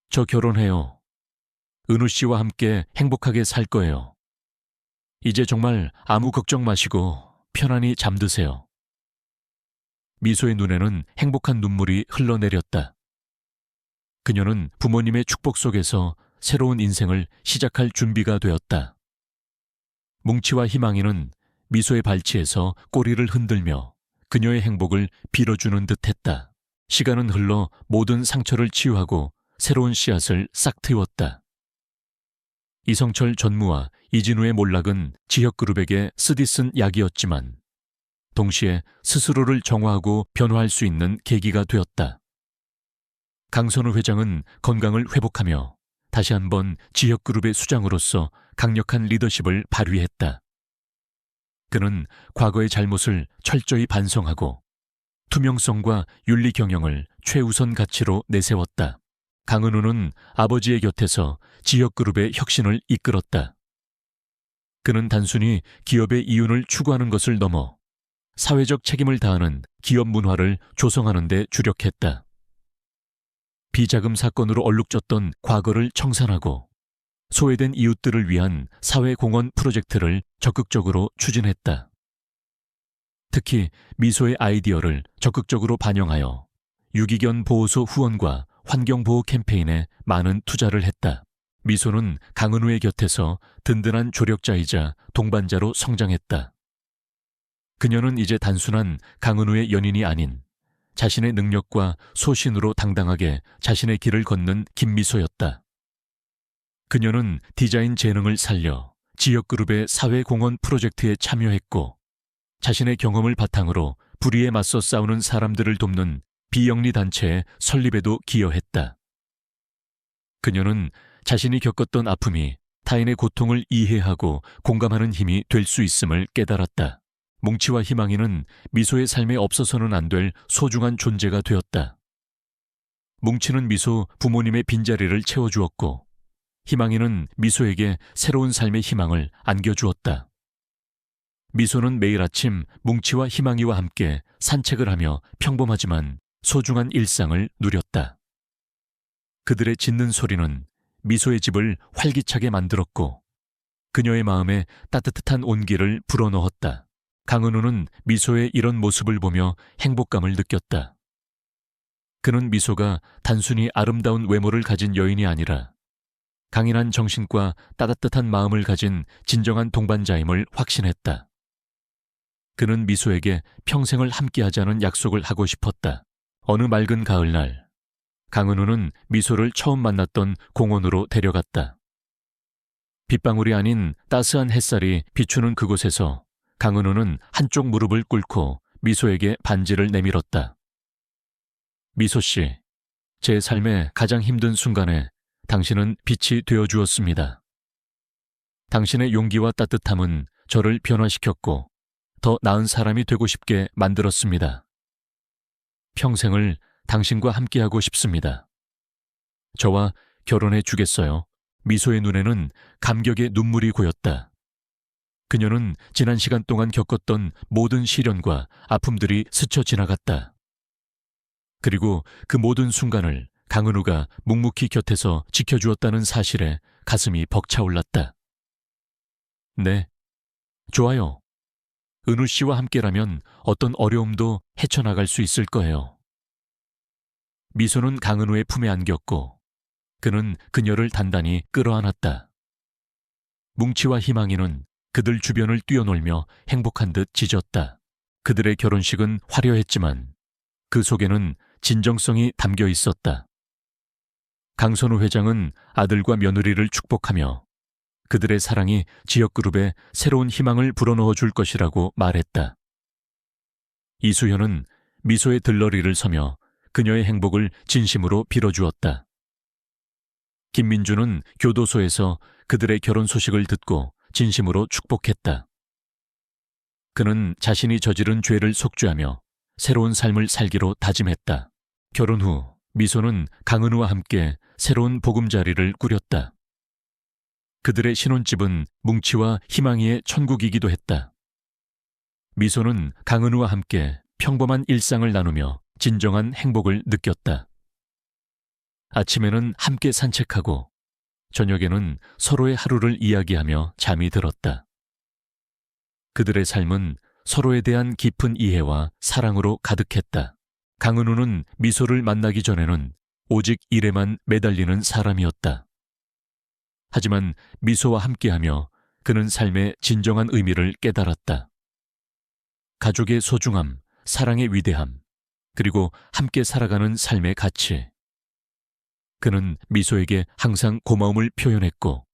저 결혼해요. 은우 씨와 함께 행복하게 살 거예요. 이제 정말 아무 걱정 마시고 편안히 잠드세요. 미소의 눈에는 행복한 눈물이 흘러내렸다. 그녀는 부모님의 축복 속에서 새로운 인생을 시작할 준비가 되었다. 뭉치와 희망이는 미소의 발치에서 꼬리를 흔들며 그녀의 행복을 빌어주는 듯했다. 시간은 흘러 모든 상처를 치유하고 새로운 씨앗을 싹 틔웠다. 이성철 전무와 이진우의 몰락은 지역그룹에게 쓰디쓴 약이었지만 동시에 스스로를 정화하고 변화할 수 있는 계기가 되었다. 강선우 회장은 건강을 회복하며 다시 한번 지역그룹의 수장으로서 강력한 리더십을 발휘했다. 그는 과거의 잘못을 철저히 반성하고 투명성과 윤리 경영을 최우선 가치로 내세웠다. 강은우는 아버지의 곁에서 지역그룹의 혁신을 이끌었다. 그는 단순히 기업의 이윤을 추구하는 것을 넘어 사회적 책임을 다하는 기업 문화를 조성하는 데 주력했다. 비자금 사건으로 얼룩졌던 과거를 청산하고 소외된 이웃들을 위한 사회공헌 프로젝트를 적극적으로 추진했다. 특히 미소의 아이디어를 적극적으로 반영하여 유기견 보호소 후원과 환경보호 캠페인에 많은 투자를 했다. 미소는 강은우의 곁에서 든든한 조력자이자 동반자로 성장했다. 그녀는 이제 단순한 강은우의 연인이 아닌 자신의 능력과 소신으로 당당하게 자신의 길을 걷는 김미소였다. 그녀는 디자인 재능을 살려 지역그룹의 사회공헌 프로젝트에 참여했고 자신의 경험을 바탕으로 불의에 맞서 싸우는 사람들을 돕는 비영리 단체의 설립에도 기여했다. 그녀는 자신이 겪었던 아픔이 타인의 고통을 이해하고 공감하는 힘이 될 수 있음을 깨달았다. 뭉치와 희망이는 미소의 삶에 없어서는 안 될 소중한 존재가 되었다. 뭉치는 미소 부모님의 빈자리를 채워주었고 희망이는 미소에게 새로운 삶의 희망을 안겨주었다. 미소는 매일 아침 뭉치와 희망이와 함께 산책을 하며 평범하지만 소중한 일상을 누렸다. 그들의 짖는 소리는 미소의 집을 활기차게 만들었고 그녀의 마음에 따뜻한 온기를 불어넣었다. 강은우는 미소의 이런 모습을 보며 행복감을 느꼈다. 그는 미소가 단순히 아름다운 외모를 가진 여인이 아니라 강인한 정신과 따뜻한 마음을 가진 진정한 동반자임을 확신했다. 그는 미소에게 평생을 함께하자는 약속을 하고 싶었다. 어느 맑은 가을날, 강은우는 미소를 처음 만났던 공원으로 데려갔다. 빗방울이 아닌 따스한 햇살이 비추는 그곳에서 강은우는 한쪽 무릎을 꿇고 미소에게 반지를 내밀었다. 미소 씨, 제 삶의 가장 힘든 순간에 당신은 빛이 되어주었습니다. 당신의 용기와 따뜻함은 저를 변화시켰고 더 나은 사람이 되고 싶게 만들었습니다. 평생을 당신과 함께하고 싶습니다. 저와 결혼해 주겠어요. 미소의 눈에는 감격의 눈물이 고였다. 그녀는 지난 시간 동안 겪었던 모든 시련과 아픔들이 스쳐 지나갔다. 그리고 그 모든 순간을 강은우가 묵묵히 곁에서 지켜주었다는 사실에 가슴이 벅차올랐다. 네, 좋아요. 은우 씨와 함께라면 어떤 어려움도 헤쳐나갈 수 있을 거예요. 미소는 강은우의 품에 안겼고 그는 그녀를 단단히 끌어안았다. 뭉치와 희망이는 그들 주변을 뛰어놀며 행복한 듯 짖었다. 그들의 결혼식은 화려했지만 그 속에는 진정성이 담겨 있었다. 강선우 회장은 아들과 며느리를 축복하며 그들의 사랑이 지역그룹에 새로운 희망을 불어넣어 줄 것이라고 말했다. 이수현은 미소의 들러리를 서며 그녀의 행복을 진심으로 빌어주었다. 김민주는 교도소에서 그들의 결혼 소식을 듣고 진심으로 축복했다. 그는 자신이 저지른 죄를 속죄하며 새로운 삶을 살기로 다짐했다. 결혼 후 미소는 강은우와 함께 새로운 보금자리를 꾸렸다. 그들의 신혼집은 뭉치와 희망이의 천국이기도 했다. 미소는 강은우와 함께 평범한 일상을 나누며 진정한 행복을 느꼈다. 아침에는 함께 산책하고 저녁에는 서로의 하루를 이야기하며 잠이 들었다. 그들의 삶은 서로에 대한 깊은 이해와 사랑으로 가득했다. 강은우는 미소를 만나기 전에는 오직 일에만 매달리는 사람이었다. 하지만 미소와 함께하며 그는 삶의 진정한 의미를 깨달았다. 가족의 소중함, 사랑의 위대함, 그리고 함께 살아가는 삶의 가치. 그는 미소에게 항상 고마움을 표현했고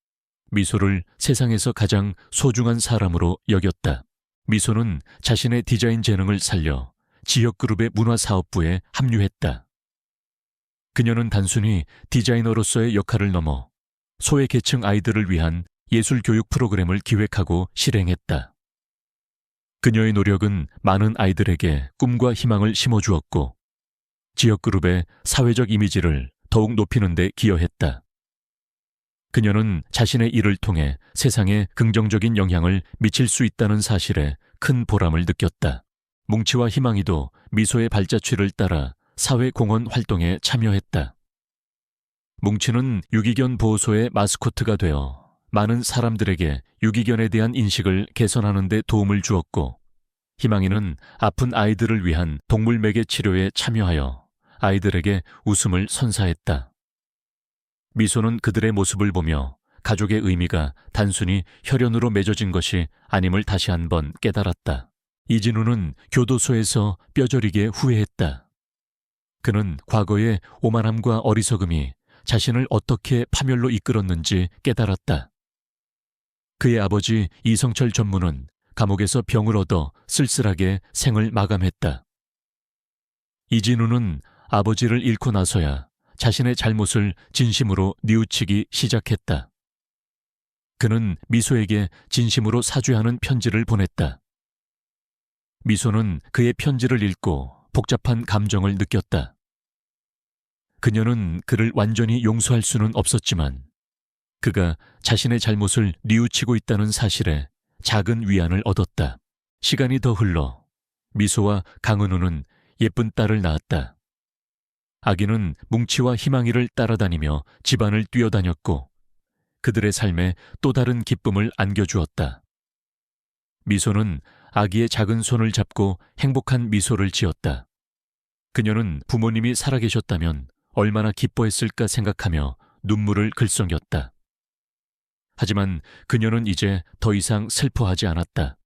미소를 세상에서 가장 소중한 사람으로 여겼다. 미소는 자신의 디자인 재능을 살려 지역그룹의 문화사업부에 합류했다. 그녀는 단순히 디자이너로서의 역할을 넘어 소외계층 아이들을 위한 예술교육 프로그램을 기획하고 실행했다. 그녀의 노력은 많은 아이들에게 꿈과 희망을 심어주었고 지역그룹의 사회적 이미지를 더욱 높이는 데 기여했다. 그녀는 자신의 일을 통해 세상에 긍정적인 영향을 미칠 수 있다는 사실에 큰 보람을 느꼈다. 뭉치와 희망이도 미소의 발자취를 따라 사회공헌 활동에 참여했다. 뭉치는 유기견 보호소의 마스코트가 되어 많은 사람들에게 유기견에 대한 인식을 개선하는 데 도움을 주었고, 희망이는 아픈 아이들을 위한 동물 매개 치료에 참여하여 아이들에게 웃음을 선사했다. 미소는 그들의 모습을 보며 가족의 의미가 단순히 혈연으로 맺어진 것이 아님을 다시 한번 깨달았다. 이진우는 교도소에서 뼈저리게 후회했다. 그는 과거의 오만함과 어리석음이 자신을 어떻게 파멸로 이끌었는지 깨달았다. 그의 아버지 이성철 전무는 감옥에서 병을 얻어 쓸쓸하게 생을 마감했다. 이진우는 아버지를 잃고 나서야 자신의 잘못을 진심으로 뉘우치기 시작했다. 그는 미소에게 진심으로 사죄하는 편지를 보냈다. 미소는 그의 편지를 읽고 복잡한 감정을 느꼈다. 그녀는 그를 완전히 용서할 수는 없었지만 그가 자신의 잘못을 뉘우치고 있다는 사실에 작은 위안을 얻었다. 시간이 더 흘러 미소와 강은우는 예쁜 딸을 낳았다. 아기는 뭉치와 희망이를 따라다니며 집안을 뛰어다녔고 그들의 삶에 또 다른 기쁨을 안겨주었다. 미소는 아기의 작은 손을 잡고 행복한 미소를 지었다. 그녀는 부모님이 살아계셨다면 얼마나 기뻐했을까 생각하며 눈물을 글썽였다. 하지만 그녀는 이제 더 이상 슬퍼하지 않았다.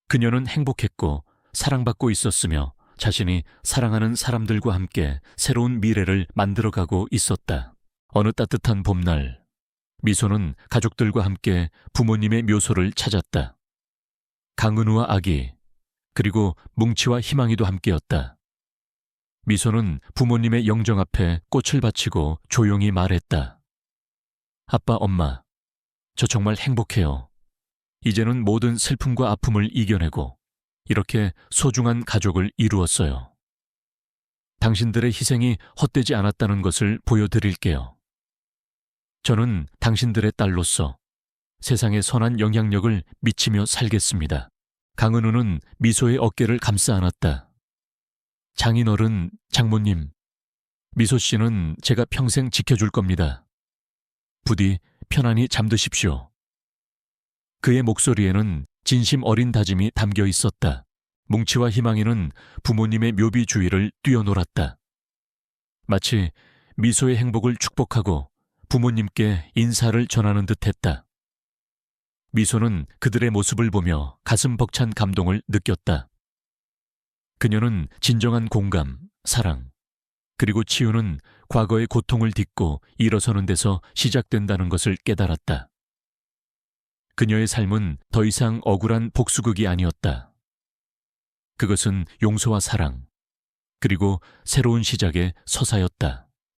그녀는 행복했고 사랑받고 있었으며 자신이 사랑하는 사람들과 함께 새로운 미래를 만들어가고 있었다. 어느 따뜻한 봄날, 미소는 가족들과 함께 부모님의 묘소를 찾았다. 강은우와 아기, 그리고 뭉치와 희망이도 함께였다. 미소는 부모님의 영정 앞에 꽃을 바치고 조용히 말했다. 아빠, 엄마, 저 정말 행복해요. 이제는 모든 슬픔과 아픔을 이겨내고 이렇게 소중한 가족을 이루었어요. 당신들의 희생이 헛되지 않았다는 것을 보여드릴게요. 저는 당신들의 딸로서 세상에 선한 영향력을 미치며 살겠습니다. 강은우는 미소의 어깨를 감싸 안았다. 장인어른, 장모님, 미소 씨는 제가 평생 지켜줄 겁니다. 부디 편안히 잠드십시오. 그의 목소리에는 진심 어린 다짐이 담겨 있었다. 뭉치와 희망이는 부모님의 묘비 주위를 뛰어놀았다. 마치 미소의 행복을 축복하고 부모님께 인사를 전하는 듯했다. 미소는 그들의 모습을 보며 가슴 벅찬 감동을 느꼈다. 그녀는 진정한 공감, 사랑, 그리고 치유는 과거의 고통을 딛고 일어서는 데서 시작된다는 것을 깨달았다. 그녀의 삶은 더 이상 억울한 복수극이 아니었다. 그것은 용서와 사랑, 그리고 새로운 시작의 서사였다.